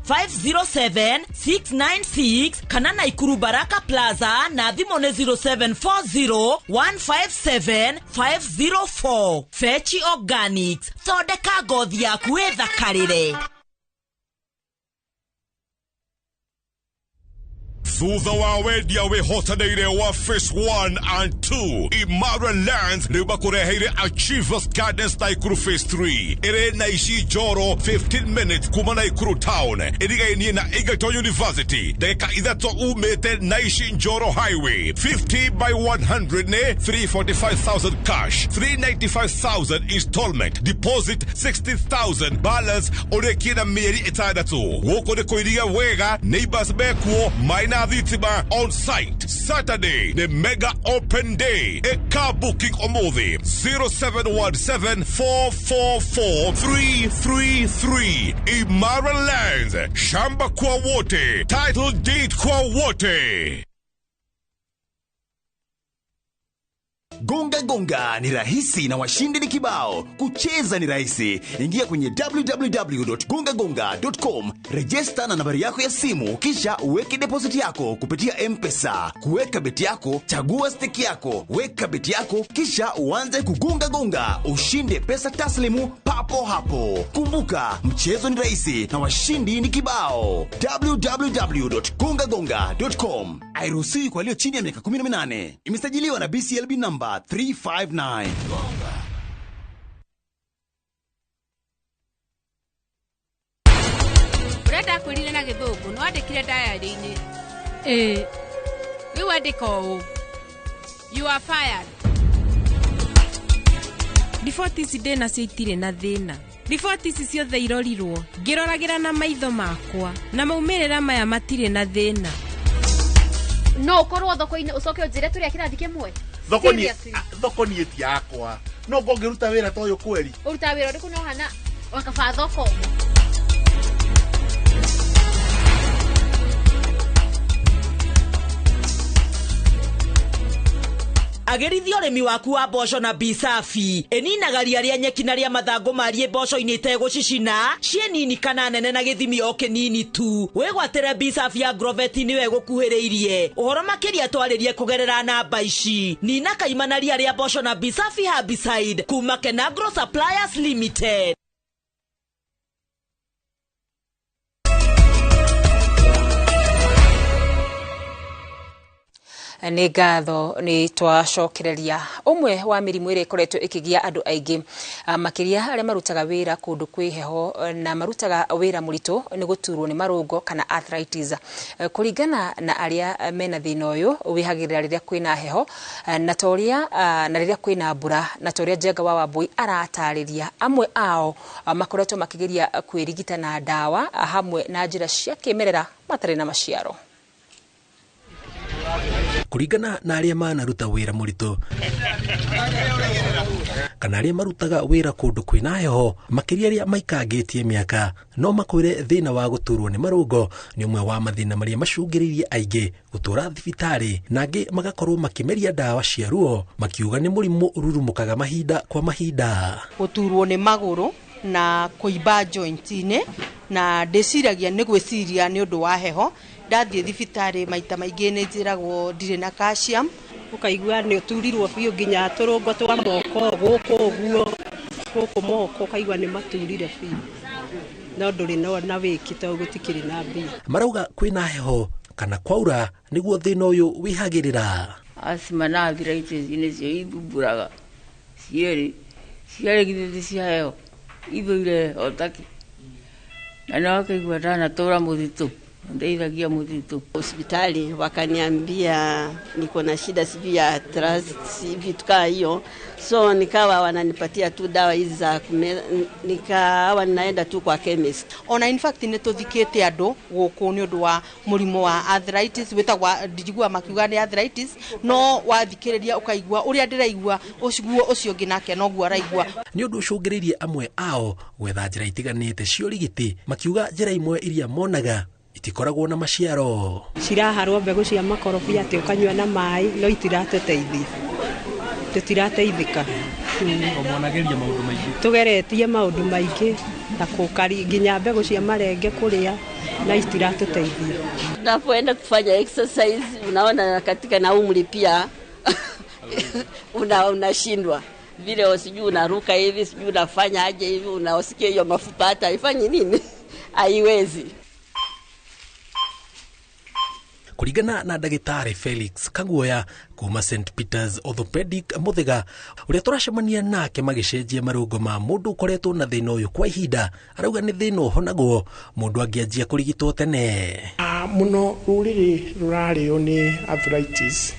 507 696 kana Naikuru Baraka Plaza na thimu ni 0740 157 504. Fetch Organics, thondeka ngothi yaku ithakarire. Thutha wa wendia wihotanĩire wa Phase 1 and 2 Imara Lands rĩu makureheire Achievers Gardens Naikuru Phase 3 ĩrĩ na ici njoro 15 minutes kuma Naikuru Town ĩrigainie na Egerton University ndagĩka ithatũ umĩte na ici njoro Highway. 50 by 100 nĩ 345,000 cash, 395,000 installment, deposit 60,000, balance ũrĩkie na mĩeri ĩtandatũ. Gũkũ nĩ kũiriga wega, neighbors mekuo maina thitima on site. Saturday the mega open day. A car booking omothi 0717444333. Imara Lands, shamba kwa wote, title deed kwa wote. Gonga gonga ni rahisi na washindi ni kibao. Kucheza ni rahisi. Ingia kwenye www.gongagonga.com, register na nambari yako ya simu, kisha uweke deposit yako kupitia M-Pesa. Kuweka beti yako, chagua stake yako, weka beti yako, kisha uanze kugonga gonga, ushinde pesa taslimu papo hapo. Kumbuka, mchezo ni rahisi na washindi ni kibao. www.gongagonga.com. Hairuhusiwi kwa walio chini ya miaka 18. Imesajiliwa na BCLB number 359. Urenda kwirire na githungu no andikire diary-ini. Riu andika ũũ. You are fired. Riboti ici ndĩna cio itirĩ na thĩna. Riboti ici ciothe irorirwo ngĩroragĩra na maitho makwa na maumĩrĩra maya matirĩ na thĩna. No ukorwo thoko-inĩ ucoke unjire tũrĩa kĩrathi kĩmwe. Thoko ni eti yakwa. No ngongĩruta wĩra ta ũyũ kweli. Uruta wĩra ũrĩkũ no hana wakaba thoko. Agerithia urimi waku wa mboco na Bisafi. Eninaga ria ria nyeki na ria mathangu marie mboco-ini itegũcicina cie nini kana nene na gĩthimi o kĩnini tu. Wĩgwatĩre Bisafi Agrovet niwe gũkuhĩrĩirie. Ũhoro makĩria twarĩrie kũgerera namba ici. Nina kaimana ria ria mboco na Bisafi Herbicide kuma Kenagro Suppliers Limited. Nĩ ngatho nĩ twacokereria ũmwe wa mĩrimũ ĩrĩa ĩkoretwo ĩkĩgia andũ aingĩ makĩria arĩa marutaga wĩra kũndũ kwĩ heho na marutaga wĩra mũritũ nĩ gũturwo nĩ marũngo kana arthritis. Kũringana na arĩa mena thĩna ũyũ wĩhagĩrĩra rĩrĩa kwĩna heho na rĩrĩa kwĩna mbura na torĩa Njenga wa Wambui aratarĩria, amwe ao makoretwo makĩgeria kwĩrigita na ndawa hamwe na njĩra cia kĩmerera matarĩ na maciaro. Kuringana na arĩa manaruta wĩra mũritũ kana arĩa marutaga wĩra kũndũ kwĩna heho makĩria arĩa maikangĩtie mĩaka, no makwĩre thĩna wa gũturwo nĩ marũngo nĩ ũmwe wa mathĩna marĩa macũngĩrĩirie aingĩ gũtũra thibitarĩ na angĩ magakorwo makĩmeria ndawa cia ruo makiuga nĩ mũrimũ ũrurumũkaga mahinda kwa mahinda. Gũturwo nĩ magũrũ na kũimba joint-inĩ na ndĩciragia nĩ gwĩciria nĩ ũndũ wa heho. Ndathiĩ thibitarĩ maita maingĩ nĩ njĩragwo ndirĩ na calcium. Ũkaigua nĩ ũturirwo biũ nginya tũrũngo twa moko gũkũ ũguo gũkũ moko ũkaigua nĩ maturire biũ no ndũrĩ na wĩki tondũ gũtikĩrĩ na mbia. Marauga kwĩna heho kana kwaura nĩguo thĩna ũyũ wĩhagĩrĩra. Asthma na arthritis nĩcio ithumburaga cierĩ githĩ cia heho ithũire otaki na no akaigua ndanatũra mũthitũ ndeithagia muthitu. Hospitali wakaniambia niko na shida sijui ya trust vitu kama hiyo, so nikawa wananipatia tu dawa hizi za nikawa ninaenda tu kwa chemist. Ona in fact nituthikite andu guku ni undu wa murimo wa arthritis witagwa ndigua makiuga ni arthritis, no wathikiriria ukaigua uria ndiraigua uciguo ucio nginake no guo araigua. Ni undu ucungiririe amwe ao gwetha njira itiganite cia urigiti, makiuga njira imwe iria monaga itikoragwo na maciaro. Ciraharwo mbegu cia makorobia ati ukanywa na mai no itiratuteithia. Tutirateithika. Omonageria maundu maingi. Tugeretie maundu maingi na kukari nginya mbegu cia marenge kuria na itiratuteithia. Unapoenda kufanya exercise unaona katika na umri pia unashindwa. Vile usijui unaruka hivi, sijui unafanya aje hivi, unaosikia hiyo mafupa hata haifanyi nini? Haiwezi. Kuringana na ndagitari Felix Kaguoya kuma St Peters Orthopedic Muthiga, uria turacemania nake magicenjia marungo ma mundu ukoretwo na thina uyu kwa ihinda, arauga ni thina uhonagwo mundu angianjia kurigitwo tene. Muno ruriri rurario ni arthritis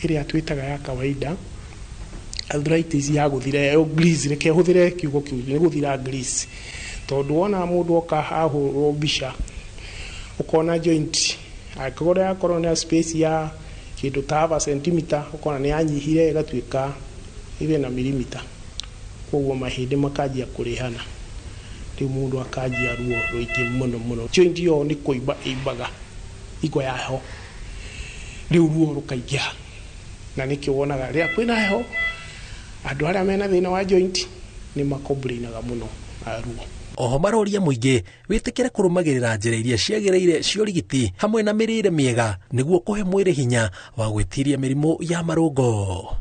iria twitaga ya kawaida. Arthritis ya guthira grease, reke huthire kiugo kiu ni guthira grease, tondu wona mundu oka ahurwo mbica ukona joint akogora ya corona space ya kindu ta centimeter ukona ni anyihire igatuika ibe na millimeter, koguo mahindi makajia kurihana, riu mundu akajia ruo ruingi muno. Joint yo ni kuiba ibaga igwa yaho, riu ruo rukaingia, na nikio wonaga ria kwina heho andu aria mena thina wa joint ni makomplainaga muno ruo. Oho maroria muingi witikire kurumagirira njira iria ciagiriire cia urigiti hamwe na mirire miega niguo kuhe mwiri hinya wa gwitiria mirimu ya marungo.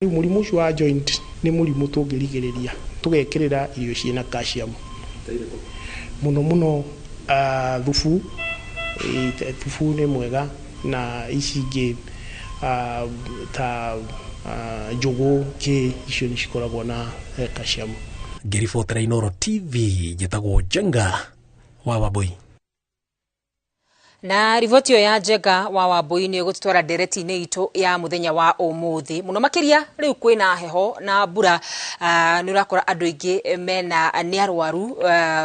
Murimu ucio wa joint ni murimu tungirigiriria tugekirira irio ciina calcium muno thufu ni mwega, na icingi ta njugu ki icio ni cikoragwo na calcium. Ngiribotera Inooro TV, njitagwo Jenga wa Wambui. Na riboti ya Jenga wa Wambui ni gutwara ndereti-ini itu ya muthenya wa umuthi muno makiria riu kwina heho na mbura. Ni urakora andu ingi mena ni arwaru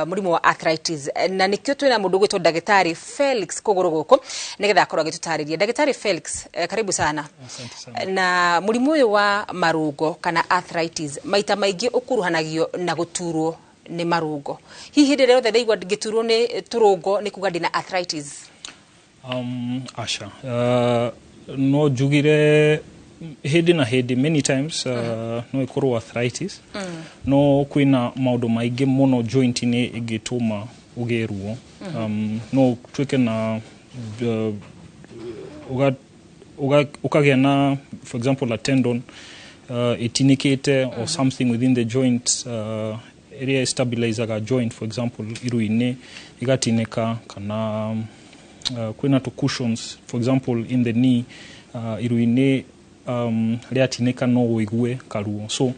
murimu wa arthritis, na nikio twina mundu gwitwo ndagitari Felix Kuguru guku nigetha akorwo agitutariria. Ndagitari Felix, karibu sana. Asante sana. Na murimu uyu wa marungo kana arthritis maita maingi ukuruhanagio na guturwo ni marungo. Hihi ndire yothe ndaigwa ngiturwo ni turungo ni kuga ndina arthritis? Asha, no jugire hindi na hindi many times no ikorwo arthritis, no kwina maundu maingi muno joint ni igituma ugeruo. No twike na ukagia na, for example, a tendon itinikite or something within the joint area stabilizer joint, for example iruine igatineka, kana kwina to cushions, for example in the knee iruine riatineka no uigue karuo. So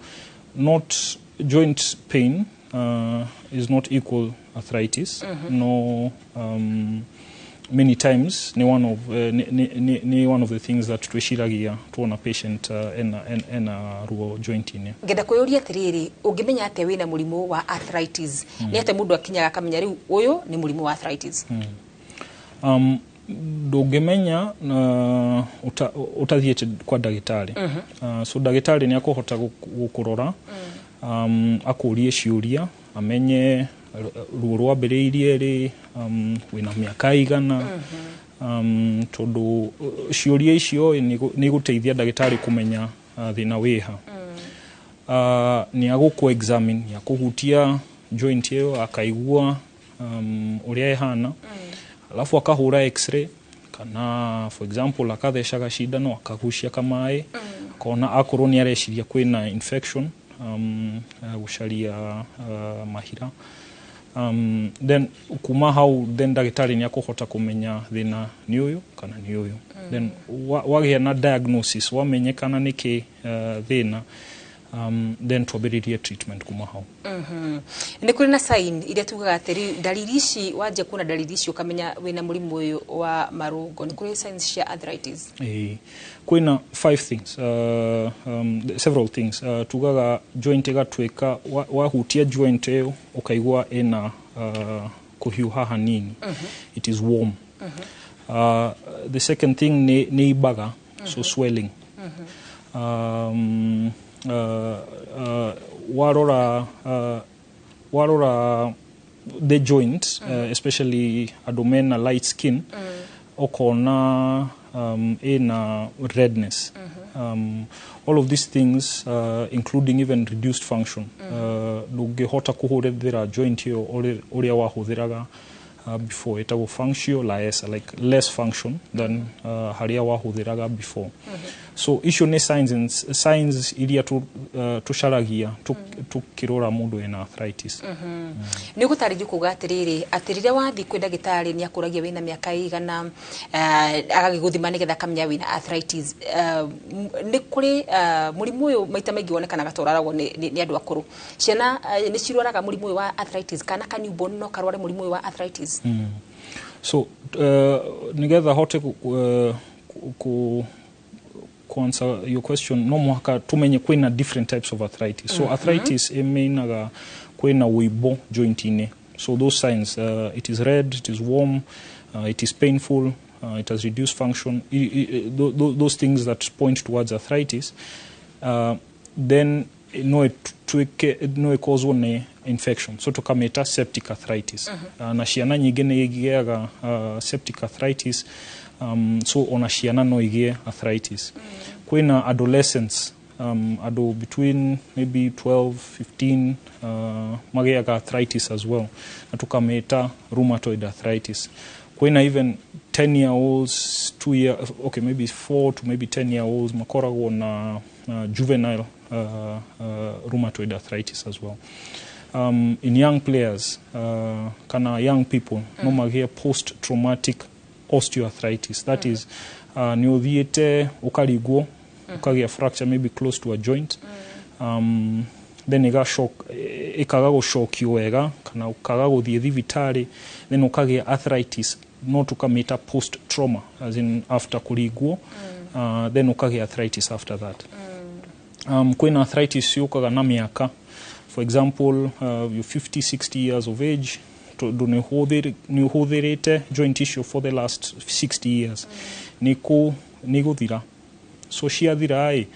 not joint pain is not equal arthritis. No, many times ni one of the things that twishiragia tuona patient ena ruo joint ine. Ngenda kuyuria atiriri, ungimenya ate wina murimu wa arthritis ni ate mundu akinyaga akamenya riu uyu ni murimu wa arthritis? Ndungemenya utathiete kwa ndagitari. So ndagitari ni akuhota gukurora, akurie ciuria, amenye ruo rwambiriirie ri wina miaka igana, tondu ciuria icio ni guteithia ndagitari kumenya thina wiha. Ni aguku examine, ya kuhutia joint iyo akaigua uria ihana, alafu akahura x-ray, kana for example akatheshaga shindano akagucia kamai, kona akorwo ni areshiria kwina infection, gusharia mahira. Then kuma hau then ndagitari ni akuhota kumenya thina ni uyu kana ni uyu. Then wagia na diagnosis wamenyekana niki thina, then twambĩrĩrie treatment kuma hau. Nĩ kũrĩ na sign iria tugaga atĩrĩ dalili ici wanje kuona dalili ici ukamenya wĩna mũrimũ ũyũ wa marũngo. Nĩ kũrĩ signs cia arthritis? Kwĩna 5 things, several things. Tugaga joint ĩgatuĩka wahutia joint ĩyo ũkaigua ĩna kuhiũha hanini. It is warm. The second thing nĩ ibaga, so swelling. Warora the joint, especially abdomen, light skin, okona ina redness. All of these things, including even reduced function, ndũngĩhota kũhũthĩra joint ĩyo ũrĩa wahũthĩraga before. It will function like less function than haria wahũthĩraga before. So issue ne signs iria tusharagia tukirora mundu ena arthritis. Nĩ gũtarĩria kuga atĩrĩrĩ atĩ rĩrĩa wathiĩ kwĩ ndagĩtarĩ nĩ akũragia wĩna mĩaka igana agagĩgũthima nĩgetha akamenya wĩna arthritis. Nĩ kũrĩ mũrimũ ũyũ maita maingĩ wonekanaga tũraragwo nĩ andũ akũrũ. Ciana nĩ cirwaraga mũrimũ ũyũ wa arthritis kana ka newborn no karware mũrimũ ũyũ wa arthritis? So nĩgetha hote to answer your question, no mwaka tumenye kwĩna different types of arthritis. So arthritis imeinaga kwĩna wĩbo joint-inĩ. So those signs, it is red, it is warm, it is painful, it has reduced function, those things that point towards arthritis. Then no ikozwo nĩ infection, so tukameta septic arthritis. Na ciana nyingĩ nĩ igĩaga septic arthritis. So ona ciana no igie arthritis. Kwĩna adolescents, between maybe 12, 15, magiaga arthritis as well. Na tukameta rheumatoid arthritis. Kwĩna even 10-year-olds, maybe 4 to maybe 10-year-olds makoragwo na juvenile rheumatoid arthritis as well. In young players, kana young people, no magia post-traumatic osteoarthritis. That is, ni uthiete ukarigwo, ukagia fracture maybe close to a joint. Then ikaga gũcokio wega, kana ukaga gũthiĩ thibitarĩ, then ukagia arthritis, no tukameta post-trauma, as in after kurigwo, then ukagia arthritis after that. Kwĩna arthritis yukaga na miaka. For example, you're 50, 60 years of age, nĩ ũhũthĩrĩte joint tissue for the last 60 years. Nĩ gũthira. So ciathira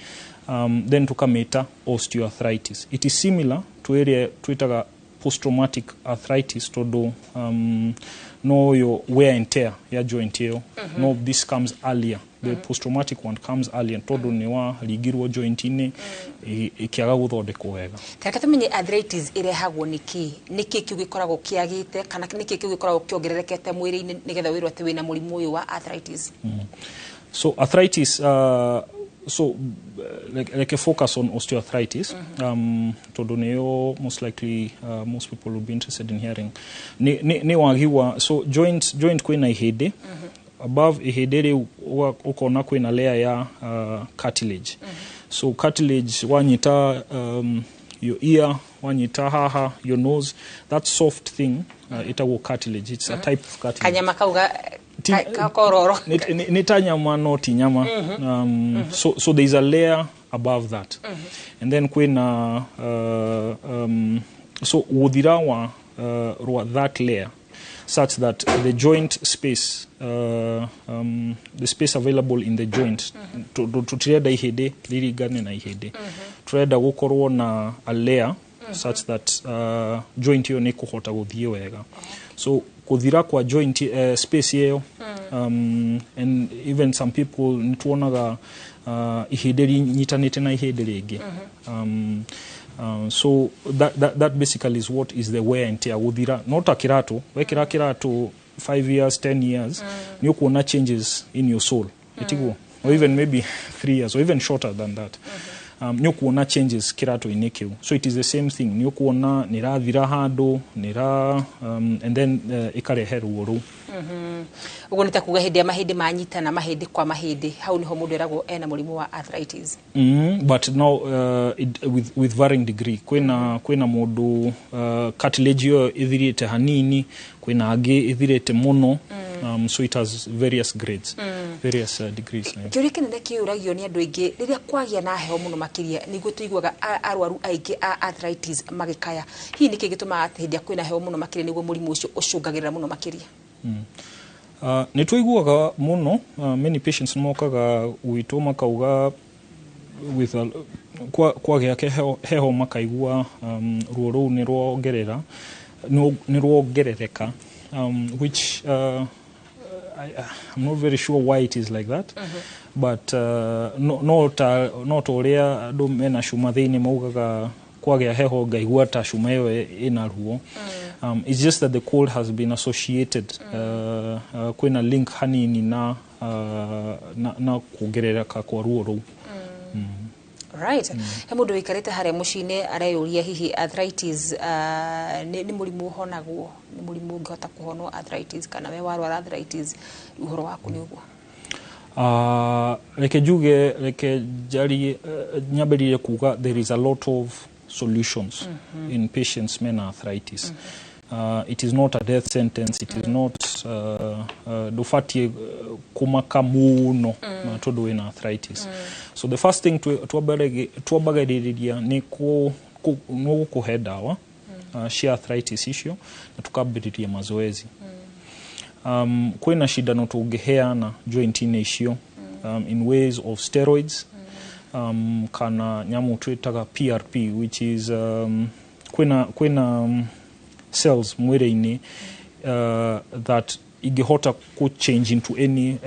then tukameta osteoarthritis. It is similar to area twitaga post-traumatic arthritis, tondũ no your wear and tear ya joint ĩyo. No, this comes earlier. The post-traumatic one comes earlier, tondũ nĩ warigirwo joint-inĩ ikiaga gũthondekwo wega. Tareka tumenye arthritis irehagwo nĩkĩ kĩu gĩkoragwo kĩagĩte kana nĩkĩ kĩu gĩkoragwo kĩongererekete mwĩrĩ-inĩ nĩgetha wĩrwo atĩ wĩna mũrimũ ũyũ wa arthritis? So arthritis, like a focus on osteoarthritis, tondũ nĩyo most likely most people will be interested in hearing. Nĩ wagiwa, so joint kwĩna ihĩndĩ. Above ihĩndĩ rĩu ũkona kwĩna layer ya cartilage. So cartilage wanyita your ear, wanyita haha, your nose, that soft thing, itagwo cartilage. It's a type of cartilage. Kanyama kauga kakororo. Nita nyama no ti nyama. So there is a layer above that. And then kwĩna so uthira wa that layer, such that the joint space, the space available in the joint, turenda ihĩndĩ ririgane na ihĩndĩ, turenda gũkorwo na a layer such that joint ĩyo nĩ kũhota gũthiĩ wega. So kuthira kwa joint space ĩyo, and even some people nĩtuonaga ihĩndĩ rinyitanĩte na ihĩndĩ rĩngĩ. So that basically is what is the wear and tear. Udhira, not a kirato, wekira kirato 5 years, 10 years, ni ukuona changes in your soul. Or even maybe 3 years, or even shorter than that. nĩ ũkuona changes kĩrato-inĩ kĩu. So it is the same thing, nĩ ũkuona nĩ rathira handũ and then ĩkarehe ruo rũu. Ũguo nĩ ta kuga hĩndĩ ya mahĩndĩ manyitana mahĩndĩ kwa mahĩndĩ, hau niho mũndũ eragwo ena mũrimũ wa arthritis. But now with varying degree, kwĩna mũndũ cartilage ĩyo ĩthirĩte hanini, kwĩna angĩ ĩthirĩte mũno. So it has various grades, various degrees. Kĩũria kĩnene kĩũragio nĩ andũ aingĩ rĩrĩa kwagĩa na heho mũno makĩria nĩguo tũiguaga arwaru aingĩ a arthritis magĩkaya. Hihi nĩ kĩĩ gĩtũmaga hĩndĩ ya kwĩna heho mũno makĩria nĩguo mũrimũ ũcio ũcũngagĩrĩra mũno makĩria? Nĩ tũiguaga mũno, many patients mokaga gwitũ makauga with kwagĩa heho makaigua ruo rũu nĩ rwongerereka, which I'm not very sure why it is like that, but no ta ũrĩa andũ mena cuma thĩinĩ maugaga kwagĩa heho ngaigua ta cuma ĩyo ĩna ruo. It's just that the cold has been associated kwĩna link hanini na kuongerereka kwa ruo rũu. Right. He mũndũ wĩikarĩte harĩa mũciĩ-inĩ areyũria hihi arthritis nĩ mũrimũ ũhonagwo, nĩ mũrimũ ũngĩhota kũhonwo arthritis, kana we warwara arthritis ũhoro waku nĩ ũguo? Reke njarie nyambĩrĩrie kuga there is a lot of solutions in patients mena arthritis. It is not a death sentence, it is not ndũbatiĩ kũmaka mũno na tondũ wĩna arthritis. So the first thing twambagĩrĩria nĩ gũkũhe ndawa cia arthritis icio na tukambĩrĩria mazoezi. Kwĩna cindano tũngĩheana joint-inĩ icio in ways of steroids, kana nyamũ twĩtaga PRP, which is kwĩna cells mwĩrĩ-inĩ that ingĩhota ku change into any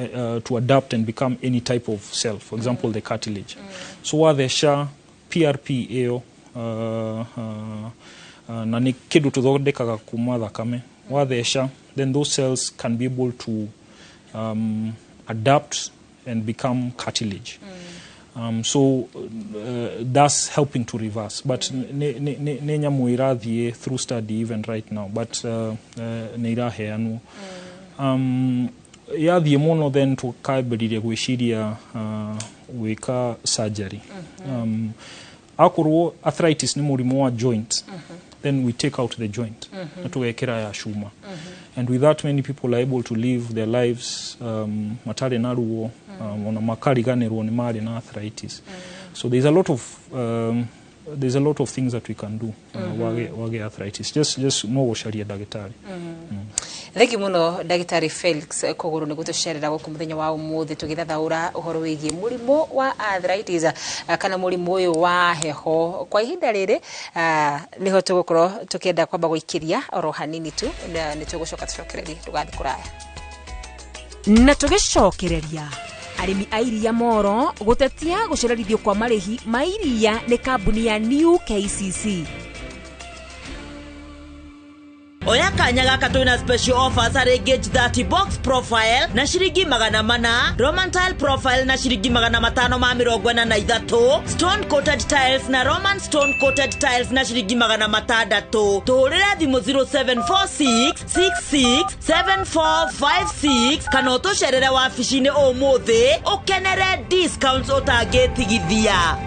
to adapt and become any type of cell, for example the cartilage. So watheca PRP ĩyo na nĩ kĩndũ tũthondekaga kuma thakame, watheca then those cells can be able to adapt and become cartilage. So that's helping to reverse, but nĩ nyamũ irathiĩ through study even right now, but nĩ iraheanwo. Yathiĩ mũno then tukambĩrĩria gwĩciria gwĩka surgery. Akorwo arthritis nĩ mũrimũ wa joint, then we take out the joint na tugekĩra ya cuma, and with that many people are able to live their lives matarĩ na ruo, ona makariganĩrwo nĩ marĩ na arthritis. So there's a lot of things that we can do wage arthritis, just no gũcaria ndagĩtarĩ. Thank you mũno ndagĩtarĩ Felix Kũgũrũ nĩ gũtũcerera gũkũ mũthenya wa ũmũthĩ tũgĩthathaũra ũhoro wĩgiĩ mũrimũ wa arthritis kana mũrimũ ũyũ wa heho. Kwa ihinda rĩrĩ nĩho tũgũkorwo tũkĩenda kwamba gũikĩria oro hanini tu, nĩ tũgũcoka tũcokererie tũgathiĩ kũraya. Na tũgĩcokereria arĩmi a iria Moro gũtetia gũcererithio kwa marĩhi ma iria nĩ kambuni ya New KCC. Oya kanya gaka twina special offers harĩ Gauge 30 box profile na ciringi 400, Roman tile profile na ciringi 543, stone coated tiles na Roman stone coated tiles na ciringi 600. Tuhurira thimũ 0746 66 7456 kana ũtũcerere wabici-inĩ ũmũthĩ ũkenere discounts ũtangĩtigithia.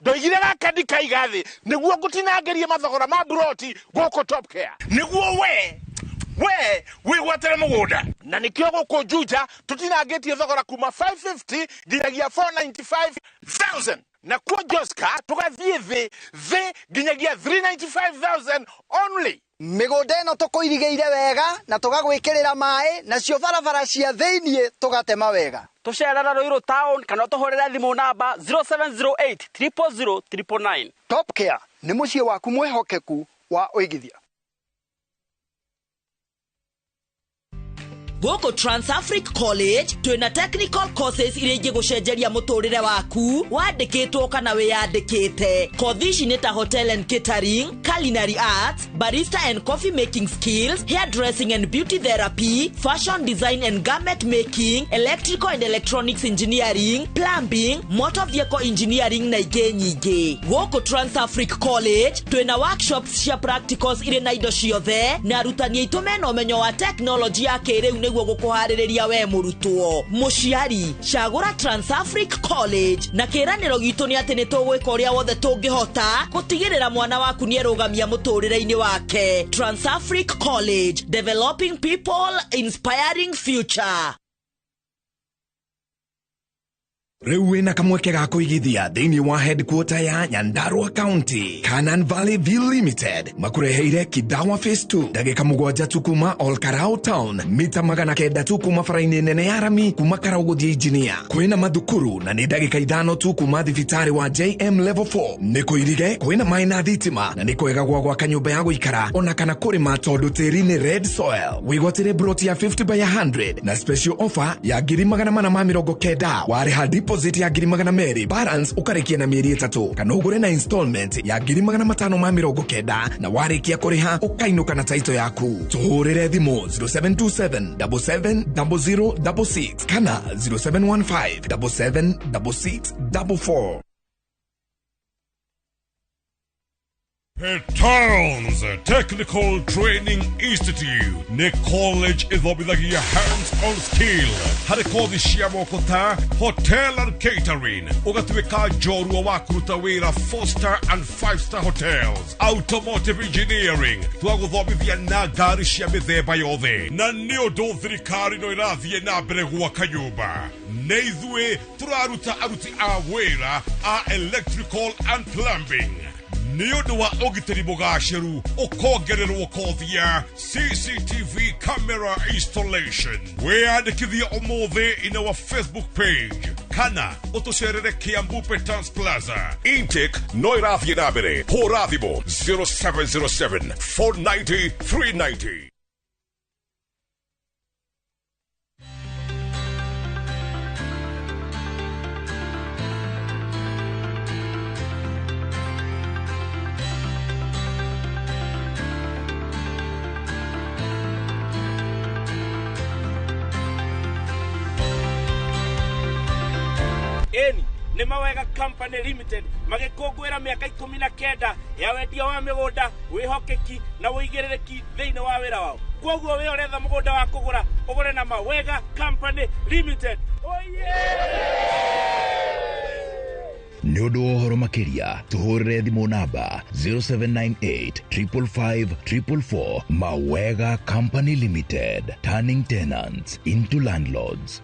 Ndoigire gaka ndikaiga thĩ nĩguo ngũtinangĩrie mathogora ma buroti gũkũ Top Care, nĩguo we wĩgwatĩre mũgũnda, na nĩkĩo gũkũ Juja tũtinangĩtie thogora kuma 550 nginyagia 495,000, na kuo Joska tũgathiĩ thĩ nginyagia 395,000 only. Mĩgũnda ĩno tũkũirigĩire wega na tũgagwĩkĩrĩra maĩ, nacio barabara cia thĩiniĩ tũgatema wega. Tũcerera Ruiru Town kana tũhũrĩre thimũ namba 0708 000 999. Top Care nĩ mũciĩ waku mwĩhokeku wa ũigithia. goko Trans-Africa College twina technical courses iria ingigucenjeria muturire waku wandikitwo kana wiyandikite. Kothi ici ni ta hotel and catering, culinary arts, barista and coffee making skills, hairdressing and beauty therapy, fashion design and garment making, electrical and electronics engineering, plumbing, motor vehicle engineering na ingĩ nyingĩ. Goko Trans-Africa College twina workshops cia practicals ire na indo ciothe na arutani aitũ mena ũmenyo wa technology ya kĩrĩu nĩguo gũkũharĩrĩria we mũrutwo. Mũciari cagũra Trans-Africa College na kĩranĩro gitũ nĩ atĩ nĩ tũgwĩka ũrĩa wothe tũngĩhota gũtigĩrĩra mwana waku nĩ erũgamia mũtũrĩre-inĩ wake. Trans-Africa College, developing people, inspiring future. Rĩu wĩna kamweke ga kũigithia thĩinĩ wa headquarter ya Nyandarua County. Canaan Valley View Limited makureheire Kidawa Phase 2 ndagĩka 7 tu kuma Olkarau Town, mita 900 tu kuma bara-inĩ nene ya Rami kuma Karau gũthiĩ Engineer. Kwĩna mathukuru na nĩ ndagĩka 5 tu kuma thibitarĩ wa JM Level 4. Nĩ kũirige, kwĩna maĩ na thitima na nĩ kwega gwaka nyũmba ya gũikara ona kana kũrĩma tondũ tĩri nĩ red soil. Wĩgwatĩre broti ya 50 by 100 na special offer ya 490 warĩha deposit ya 200 balance ukarekia na mieri 3 kana ugure na installment ya 590 na warikia kuriha ukainuka na title yaku. Tuhurire thimo 0727 770066 kana 0715 776644. Towns Technical Training Institute ne college ithomithagia hands-on skill harĩ kothi cia moko ta hotel and catering, ũgatuĩka njorua wa kũruta wĩra 4-star and 5-star hotels, automotive engineering, twagũthomithia na ngari cia mĩthemba yothe, na nĩ ũndũ thirikari no ĩrathiĩ na mbere gwaka nyũmba. Nĩ ithuĩ tũraruta aruti a wĩra a electrical and plumbing. Nĩũndũ wa ũgitĩri mũgacĩru ũkongererwo kothi ya CCTV camera installation. Wĩyandĩkithie ũmũthĩ in our Facebook page kana ũtũcerere Kiambu Petans Plaza. Intake no ĩrathiĩ na mbere. Hũra thimũ 0707 490 390. Eni nĩ Mawega Company Limited magĩkũngũĩra mĩaka 19 ya wendia wa mĩgũnda, wĩhokeki na wĩigĩrĩrĩki thĩinĩ wa wĩra wao. Kwoguo wĩ ũretha mũgũnda wa kũgũra, ũgũre na Mawega Company Limited. Nĩ ũndũ wa ũhoro makĩria tuhũrĩre thimũ namba 0798 555 444. Mawega Company Limited, turning tenants into landlords.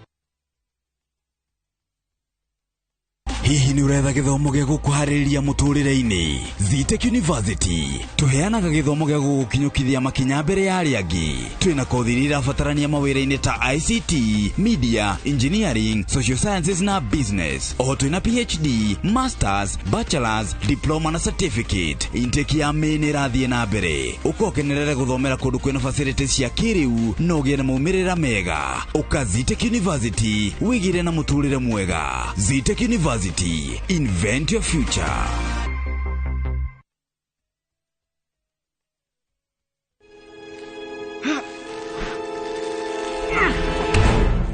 Hihi ni uretha gĩthomo gĩa gũkuharĩrĩria mũtũrĩre-inĩ? Zitech University tuheanaga gĩthomo gĩa gũgũkinyũkithia makinya mbere ya arĩa angĩ. Twĩna kothi iria irabatarania mawĩra-inĩ ta ICT, Media, Engineering, Social Sciences na Business. Oho twĩna PhD, Masters, Bachelors, Diploma na Certificate. Intake ya May nĩ ĩrathiĩ na mbere. Ũkokenerere gũthomera kũndũ kwĩna facilities cia kĩrĩu na ũgĩe na maumĩrĩra mega. Ũka Zitech University wĩgĩre na mũtũrĩre mwega. Zitech University, invent your future.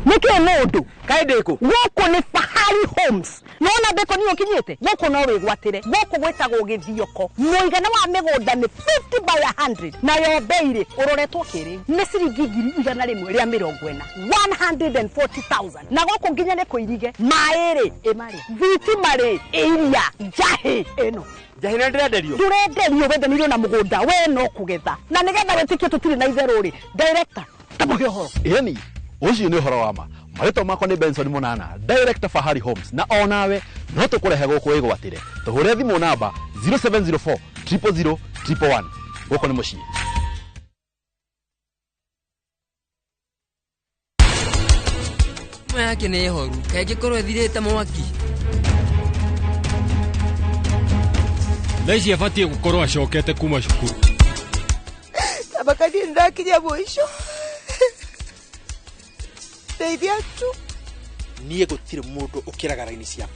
Niki mundu kaideko goko ni Fahari Homes. Nona beko niyo kinyete goko no wigwatire goko gwetagwo githioko. Muigana wa migunda ni 50 by 100 na yo beire uroretwo kiri ni ciringi 100 ria 40 140,000 na goko nginya ne kuirige maere emari viti mare iria jahi eno jahina ndirenderio wendanirwo na mugunda we no kugetha na nigetha wetikio tutire na itherũ ri director tamuge horo eni ucio ni horo wa ma marĩtwa makwa ni Benson Munana, director Fahari Homes, na onawe no tũkũrehe gũkũ wĩgwatĩre. Tũhũre thimũ namba 0704 000 111. Gũkũ nĩ mũciĩ. Yake nĩ horu kaingĩ korwo thirĩte mwaki. Thaici abatie gũkorwo acokete kuma cukuru. Tabakani ndakinya mwisho. ndeithia tu niĩ gũtirĩ mũndũ ũkĩraga raini ciaku.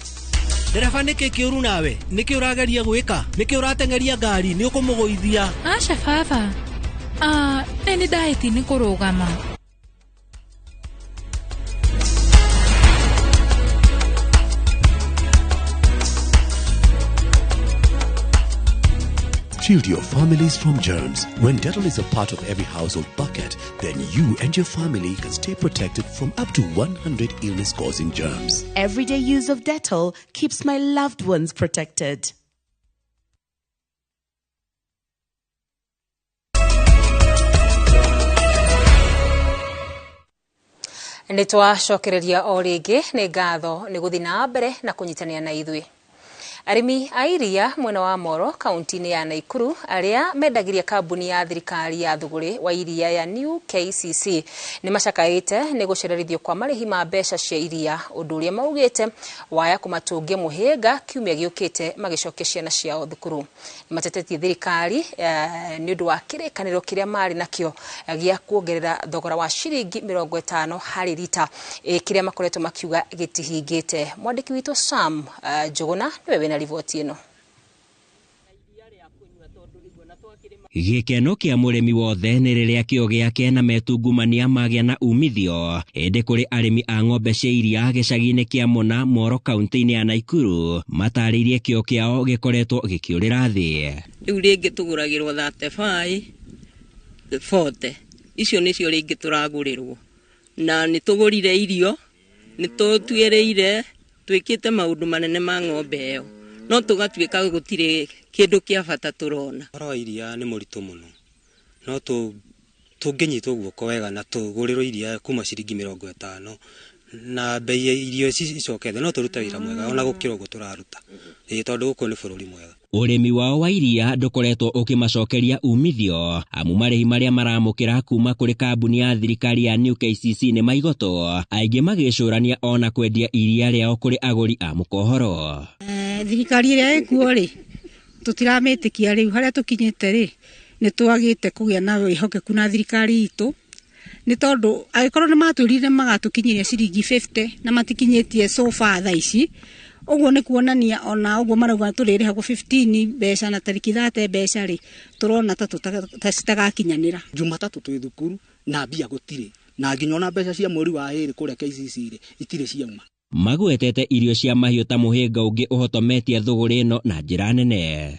Ndereba nĩkĩ kĩũru nawe? Nĩkĩ ũrageria gwĩka? Nĩkĩ ũratengeria ngari? Nĩ ũkũmũgũithia? Aca baba. Nĩ ndahĩti nĩ kũrũgama. Shield your families from germs. When Dettol is a part of every household bucket, then you and your family can stay protected from up to 100 illness-causing germs. Everyday use of Dettol keeps my loved ones protected. Nitwacokereria o ringi nĩ ngatho nĩ gũthiĩ na mbere na kũnyitania na ithuĩ. Arĩmi a iria mwena wa Moro kaunti-inĩ ya Naikuru arĩa mendagiria kambuni ya thirikari ya thũgũrĩ wa iria ya New KCC nĩ macakaĩte nĩ gũcererithio kwa marĩhi ma mbeca cia iria ũndũ ũrĩa maugĩte waya kũmatũngia mũhĩnga kiumia gĩũkĩte magĩcokia ciana ciao thukuru. Nĩ matetetie thirikari nĩ ũndũ wa kĩrĩkanĩro kĩrĩa marĩ nakĩo gĩa kuongerera thogora wa ciringi 50 harĩ lita kĩrĩa makoretwo makiuga gĩtihingĩte. Mwandĩki witũ Sam Njuguna niwe na riboti ĩno. Gĩkeno kĩa mũrĩmi wothe nĩ rĩrĩa kĩo gĩake na metungumania magĩa na umithio ĩndĩ kũrĩ arĩmi a ng'ombe cia iria gĩcagi-inĩ kĩa Mona Moro kaunti-inĩ ya Naikuru matarĩirie kĩo kĩao gĩkoretwo gĩkĩũrĩra thĩ. Rĩu rĩngĩ tũgũragĩrwo 35 40 icio nĩcio rĩngĩ tũragũrĩrwo na nĩ tũgũrire irio nĩ tũtuĩrĩire twĩkĩte maũndũ manene ma ng'ombe ĩyo no tũgatuĩka gũtirĩ kĩndũ kĩa bata tũrona. Ũhoro wa iria nĩ mũritũ mũno no tũngĩnyitwo guoko wega na tũgũrĩrwo iria kuma ciringi 50 na bei ya irio icokethe no tũruta wĩra mwega ona gũkĩra ũguo tũraruta tondũ gũkũ nĩ bũrũri mwega. Ũrĩmi wao wa iria ndũkoretwo ũkĩmacokeria umithio amu marĩhi marĩa maramũkĩra kuma kũrĩ kambuni ya thirikari ya New KCC nĩ maigoto aingĩ magĩcũrania ona kwendia iria rĩao kũrĩ agũri a mũkohoro. Thirikari ĩrĩa ĩkuo rĩ tũtiramĩtĩkia rĩu harĩa tũkinyĩte rĩ nĩ twagĩte kũgĩa na wĩhokeku na thirikari itũ nĩ tondũ agĩkorwo nĩ matwĩrire magatũkinyĩria ciringi 50 na matikinyĩtie so far thaa ici. Ũguo nĩ kuonania ona ũguo marauga tũrĩrĩha 15 mbeca na tariki 30 mbeca rĩ tũrona ta citagakinyanĩra. Jumatatũ twĩ thukuru na mbia gũtirĩ na nginya ona mbeca cia mweri wa ĩrĩ kũrĩa KCC rĩ itirĩ ciauma. Magwetete irio cia mahiũ ta mũhĩnga ũngĩ ũhotometie thũgũrĩ ĩno na njĩra nene.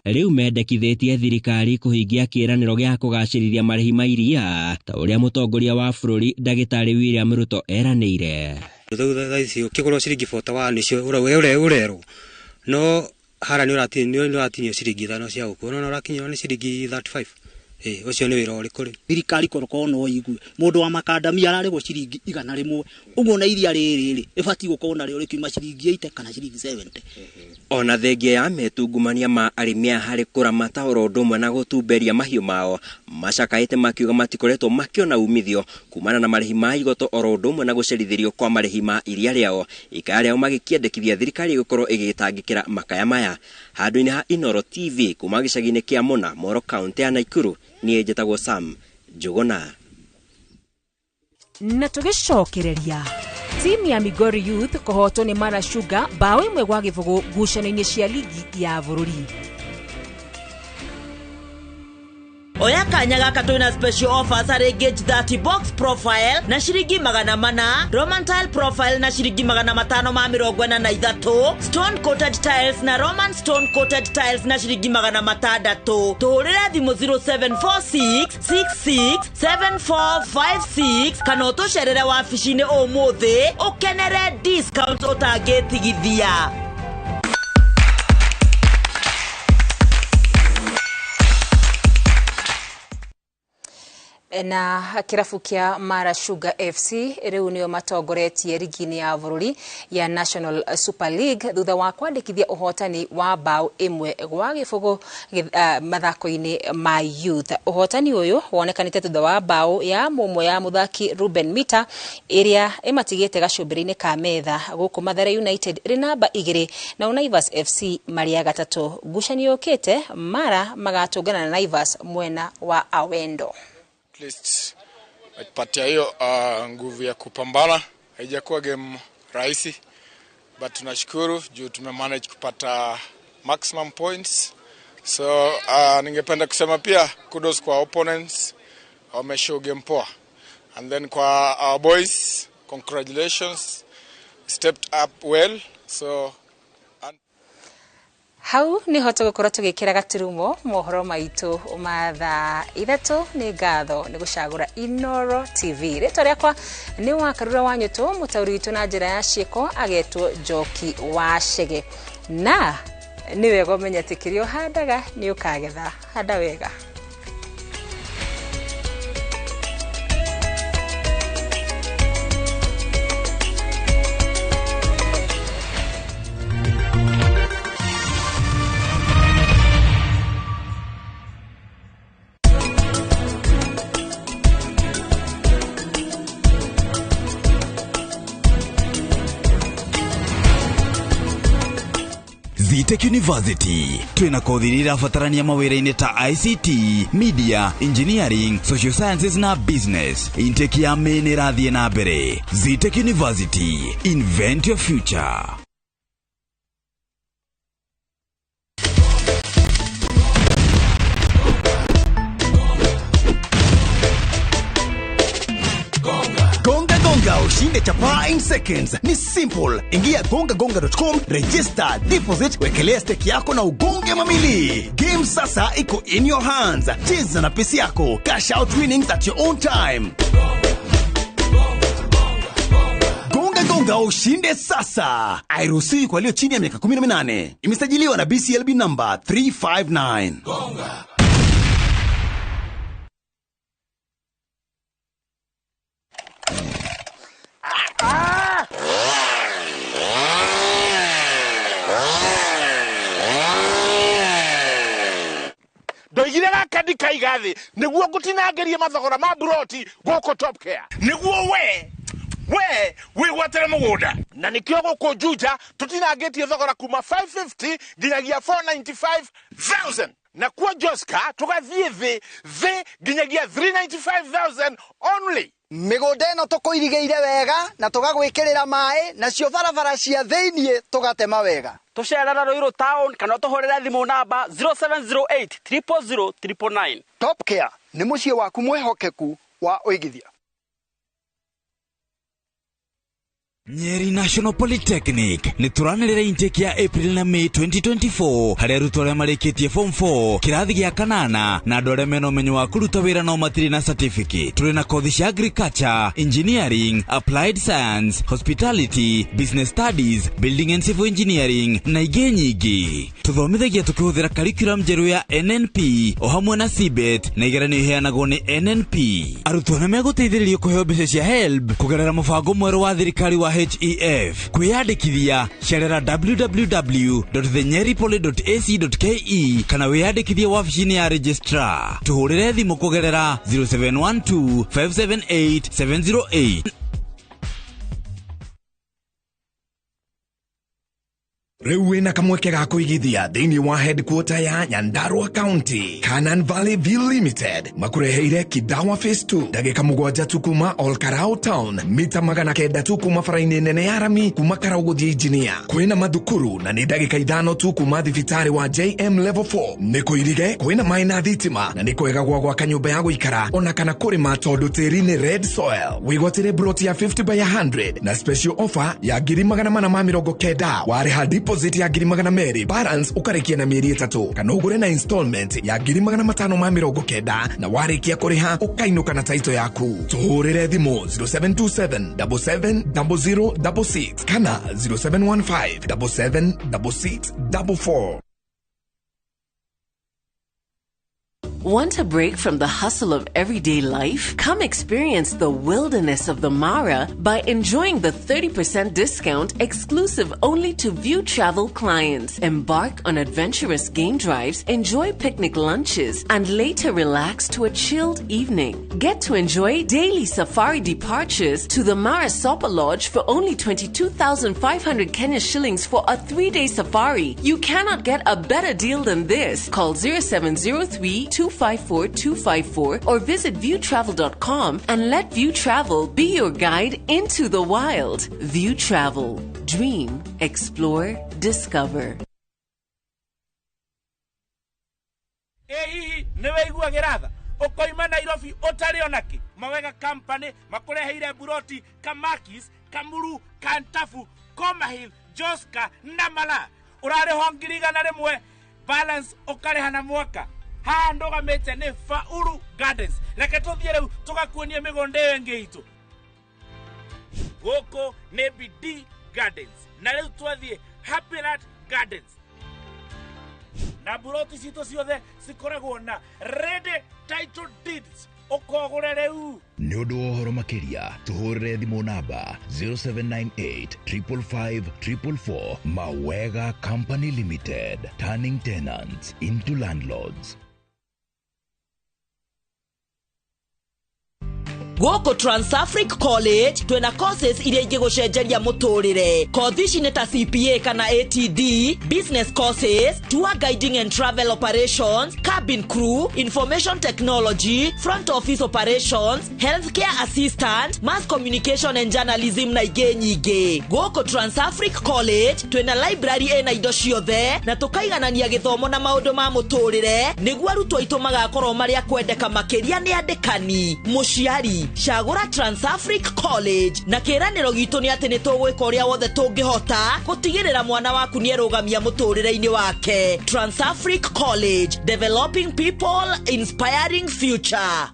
Rĩu mendekithĩtie thirikari kũhingia kĩĩranĩro gĩa kũgacĩrithia marĩhi ma iria ta ũrĩa mũtongoria wa bũrũri ndagĩtarĩ William Ruto eranĩire. Kĩgũrwo ciringi 41 nĩcio ũrerwo no hara nĩ ũratinio ciringi 5 cia gũkũ no ũrakinyĩrwo nĩ ciringi 35. Ũcio nĩ wĩra ũrĩkũ rĩ? Thirikari koroko no igue mũndũ wa makandamia ararĩgwo ciringi 100 ũguo na iria rĩrĩ ĩbatiĩ gũkorwo narĩo rĩkiuma ciringi 80 kana ciringi 70. Ona thengia ya metungumania ma arĩmi harĩ kũramata oro ũndũ ũmwe na gũtumberia mahiũ mao macakaĩte makiuga matikoretwo makĩona umithio kumana na marĩhi ma igoto oro ũndũ ũmwe na gũcerithĩrio kwa marĩhi ma iria rĩao ikaya rĩao magĩkĩendekithia thirikari gũkorwo ĩgĩtangĩkĩra makaya maya. Handũ-inĩ ha Inoro TV kuma gĩcagi-inĩ kĩa Mona Moro kaunti ya Naikuru niĩ njĩtagwo Sam Njuguna. Na tũgĩcokereria timu ya Migori Youth kũhotwo nĩ Mara Sugar bao 1-0 ngucanio-inĩ cia ligi ya bũrũri. Oya kanya gaka twina special offers harĩ Gauge 30 box profile na ciringi 400, Roman tile profile na ciringi 543, stone coated tiles na Roman stone coated tiles na ciringi 600. Tuhurire thimũ 0746 66 7456 kana ũtũcerere wabici-inĩ ũmũthĩ ũkenere discount ũtangĩtigithia. Na kirabu kĩa Mara Sugar FC rĩu nĩo matongoretie ligi-inĩ ya bũrũri ya National Super League thutha wa kwandĩkithia ũhotani wa bao 1-0 mathako-inĩ ma youth. Ũhotani ũyũ wonekanĩte thutha wa bao ya mũmwe ya mũthaki Ruben Mita ĩrĩa ĩmatigĩte gacũmbĩrĩ-inĩ ka metha gũkũ Mathare United rĩ namba 2 na Naivas FC marĩ gatatũ. Ngucanio yũkĩte Mara magatũngana na Naivas mwena wa Awendo. At least Akipatia hiyo nguvu ya kupambana. Haijakuwa game rahisi, but tunashukuru juu tumemanage kupata maximum points. So ningependa kusema pia kudos kwa opponents, wameshow game poa. And then kwa our boys, congratulations, stepped up well. So hau ni hoto gukora tugikira gaturumo mohoro maitu matha ithatu ni ngatho ni gucagura Inoro TV rito riakwa ni wakarura wanyuto mutauri witu na njira ya cieko agetwo Njoki wa Chege na ni wega menyetikirio handaga ni ukagetha handa wega. Tech University twina kothirira fatarania mawira-ini ta ICT, Media, Engineering, Social Sciences na Business. Intake ya main rathie na mbere. Tech University, invent your future. Gonga ushinde chapa in seconds. Ni simple. Ingia gongagonga.com, register, deposit, wekelea stake yako na ugonge mamili. Game sasa iko in your hands. Cheza na pesi yako. Cash out winnings at your own time. Gonga ushinde sasa. Hairuhusiwi kwa walio chini ya miaka 18. Imesajiliwa na BCLB number 359. Gonga. Ndoigire gakadi kaigathi niguo gutinangerie mathogora ma broti goko Top Care niguo we gwatera mugunda na nikio goko Juja tutinangetie thogora kuma 550 nginyagia 495,000 na kwa Joska tugathie the nginyagia 395,000 only. Migunda ino tukuirigeire wega na tugagwikirira mai na cio barabara cia thiini tugatema wega. Tucerera Ruiru town kana tuhorera thimu namba 0708 000 999. Top Care ni mucie waku mwehokeku wa uigithia. Nyeri National Polytechnic ni turanirira intake ya April na May 2024 haria arutwo aria marikitie form 4 kirathi gia kanana na andu aria mena umenyo wa kuruta wira no matiri na certificate. Turi na kothi cia agriculture, engineering, applied science, hospitality, business studies, building and civil engineering na ingĩ nyingĩ. Tuthomithagia tukihuthira curriculum njeru ya NNP o hamwe na CBET na igeranio iheanagwo ni NNP. Arutwo nĩ meguteithĩrĩrio kũheo mbeca cia HELB kũgerera mũbango mwerũ wa thirikari wa HEF. Kwiyandikithia cerera www.thenyeripoly.ac.ke kana wiyandikithie wabici-inĩ ya registrar. Tuhurire thimu kugerera 0712 578 708. Rewe na kamweke ga kuigithia thini wa headquarter ya Nyandarua County. Canaan Valley Bill Limited makureheire Kidawa Phase 2 dagika mugwanja tu kuma Olkarau Town, mita 900 tu kuma faraini nene ya Rami kuma Karaguthi Engineer. Kwina madhukuru na ni dagika 5 tu kuma thibitari wa JM Level 4. Niko irige kwina maina thitima na niko ega gwa kanyumba ya guikara ona kana kurima tondu tiri ni red soil. Wigotire broti ya 50 by 100 na special offer ya 490 ware hadi deposit ya 200 balance ukarikia na mieri 3 kana ugure na installment ya 590 na warikia kuriha ukainuka na title yaku. Tuhurire thimu 0727 770066 kana 0715 776644. Want a break from the hustle of everyday life? Come experience the wilderness of the Mara by enjoying the 30% discount exclusive only to View Travel clients. Embark on adventurous game drives, enjoy picnic lunches, and later relax to a chilled evening. Get to enjoy daily safari departures to the Mara Sopa Lodge for only 22,500 Kenya shillings for a 3-day safari. You cannot get a better deal than this. Call 0703 254-254 or visit viewtravel.com and let View Travel be your guide into the wild. View Travel. Dream, explore, discover. Niweigua geratha ukoima Nairobi utari onaki Mawega Company makureheire buroti Kamakis, Kamuru, Kantafu, Comahil, Joska na Mala urare hongiriga na rimwe balance ukareha na mwaka ha ndogamete ni Faulu Gardens reke tuthie riu tugakuonie migonde yengi itu goko ne BD Gardens na riu twathie Happy Land Gardens na buroti cito ciothe cikoragwo na ready title deeds ukogure riu ni undu wa uhoro makiria tuhurire thimu namba 0798 555 444. Mawega Company Limited, turning tenants into landlords. Goko Transafric College twena courses iria ingigucenjeria muturire. Kothi ici ni ta CPA kana ATD, business courses, tour guiding and travel operations, cabin crew, information technology, front office operations, healthcare assistant, mass communication and journalism na ingĩ nyingĩ. Goko Transafric College twena library ena indo ciothe na tukaiganania githomo na maundu ma muturire niguo arutwo aitũ magakorwo maria kwendeka makiria ni andikani. Muciari Shagura Transafric College na kiraniro gitu ni ati ni tugwika uria wothe tungihota gutigirira mwana waku ni erugamia muturire-ini wake. Transafric College, developing people, inspiring future.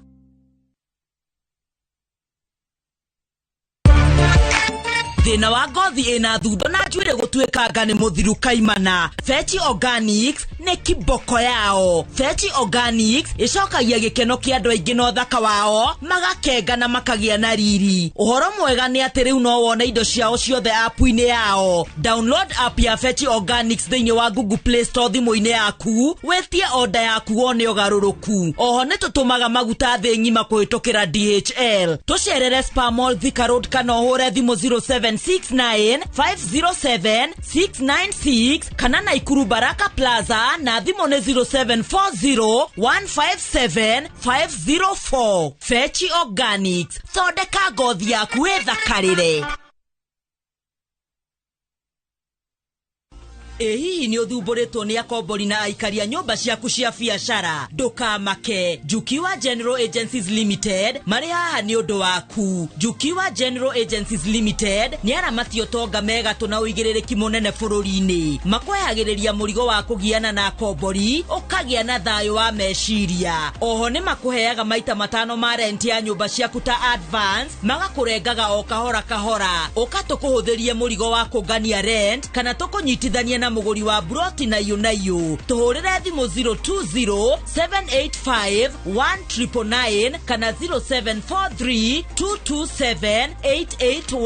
Thina wa ngothi ina thundo na njuire gutuikanga ni muthiru kaimana. Fetch Organics ne kiboko yao. Fetch Organics icokagia gikeno kia andu aingi no thaka wao magakenga na makagia na riri. Uhoro mwega ni ati riu no wona indo ciao ciothe app-ini yao. Download app ya Fetch Organics thiini wa Google Play Store thimu-ini yaku wetie order yaku wone ugaruruku. Oho ne tutumaga maguta thi ngima kuhitukira DHL. Tucerere Spar Mall Thika Road kana uhure thimu 0769507696 kana Naikuru Baraka Plaza na thimu ne 0740157504. Fetch Organics, thondeka ngothi yaku ithakarire. Hihi ni uthumburitwo ni akombori na aikaria nyumba ciaku cia biacara ndukamake. Jukiwa General Agencies Limited mari haha ni undu waku. Jukiwa General Agencies Limited ni aramati utonga mega tuna uigiririki munene bururi-ini. Makwehagiriria murigo wa kugiana na akombori ukagia na thayo wa meciria. Oho ni makuheaga maita matano ma rent ya nyumba ciaku ta advance magakurengaga o kahora kahora ukatukuhuthirie murigo wa kungania rent kana tukunyitithania na muguri wa broti na yo tuhurire thimu 020-785-1999 kana 0743-227-881.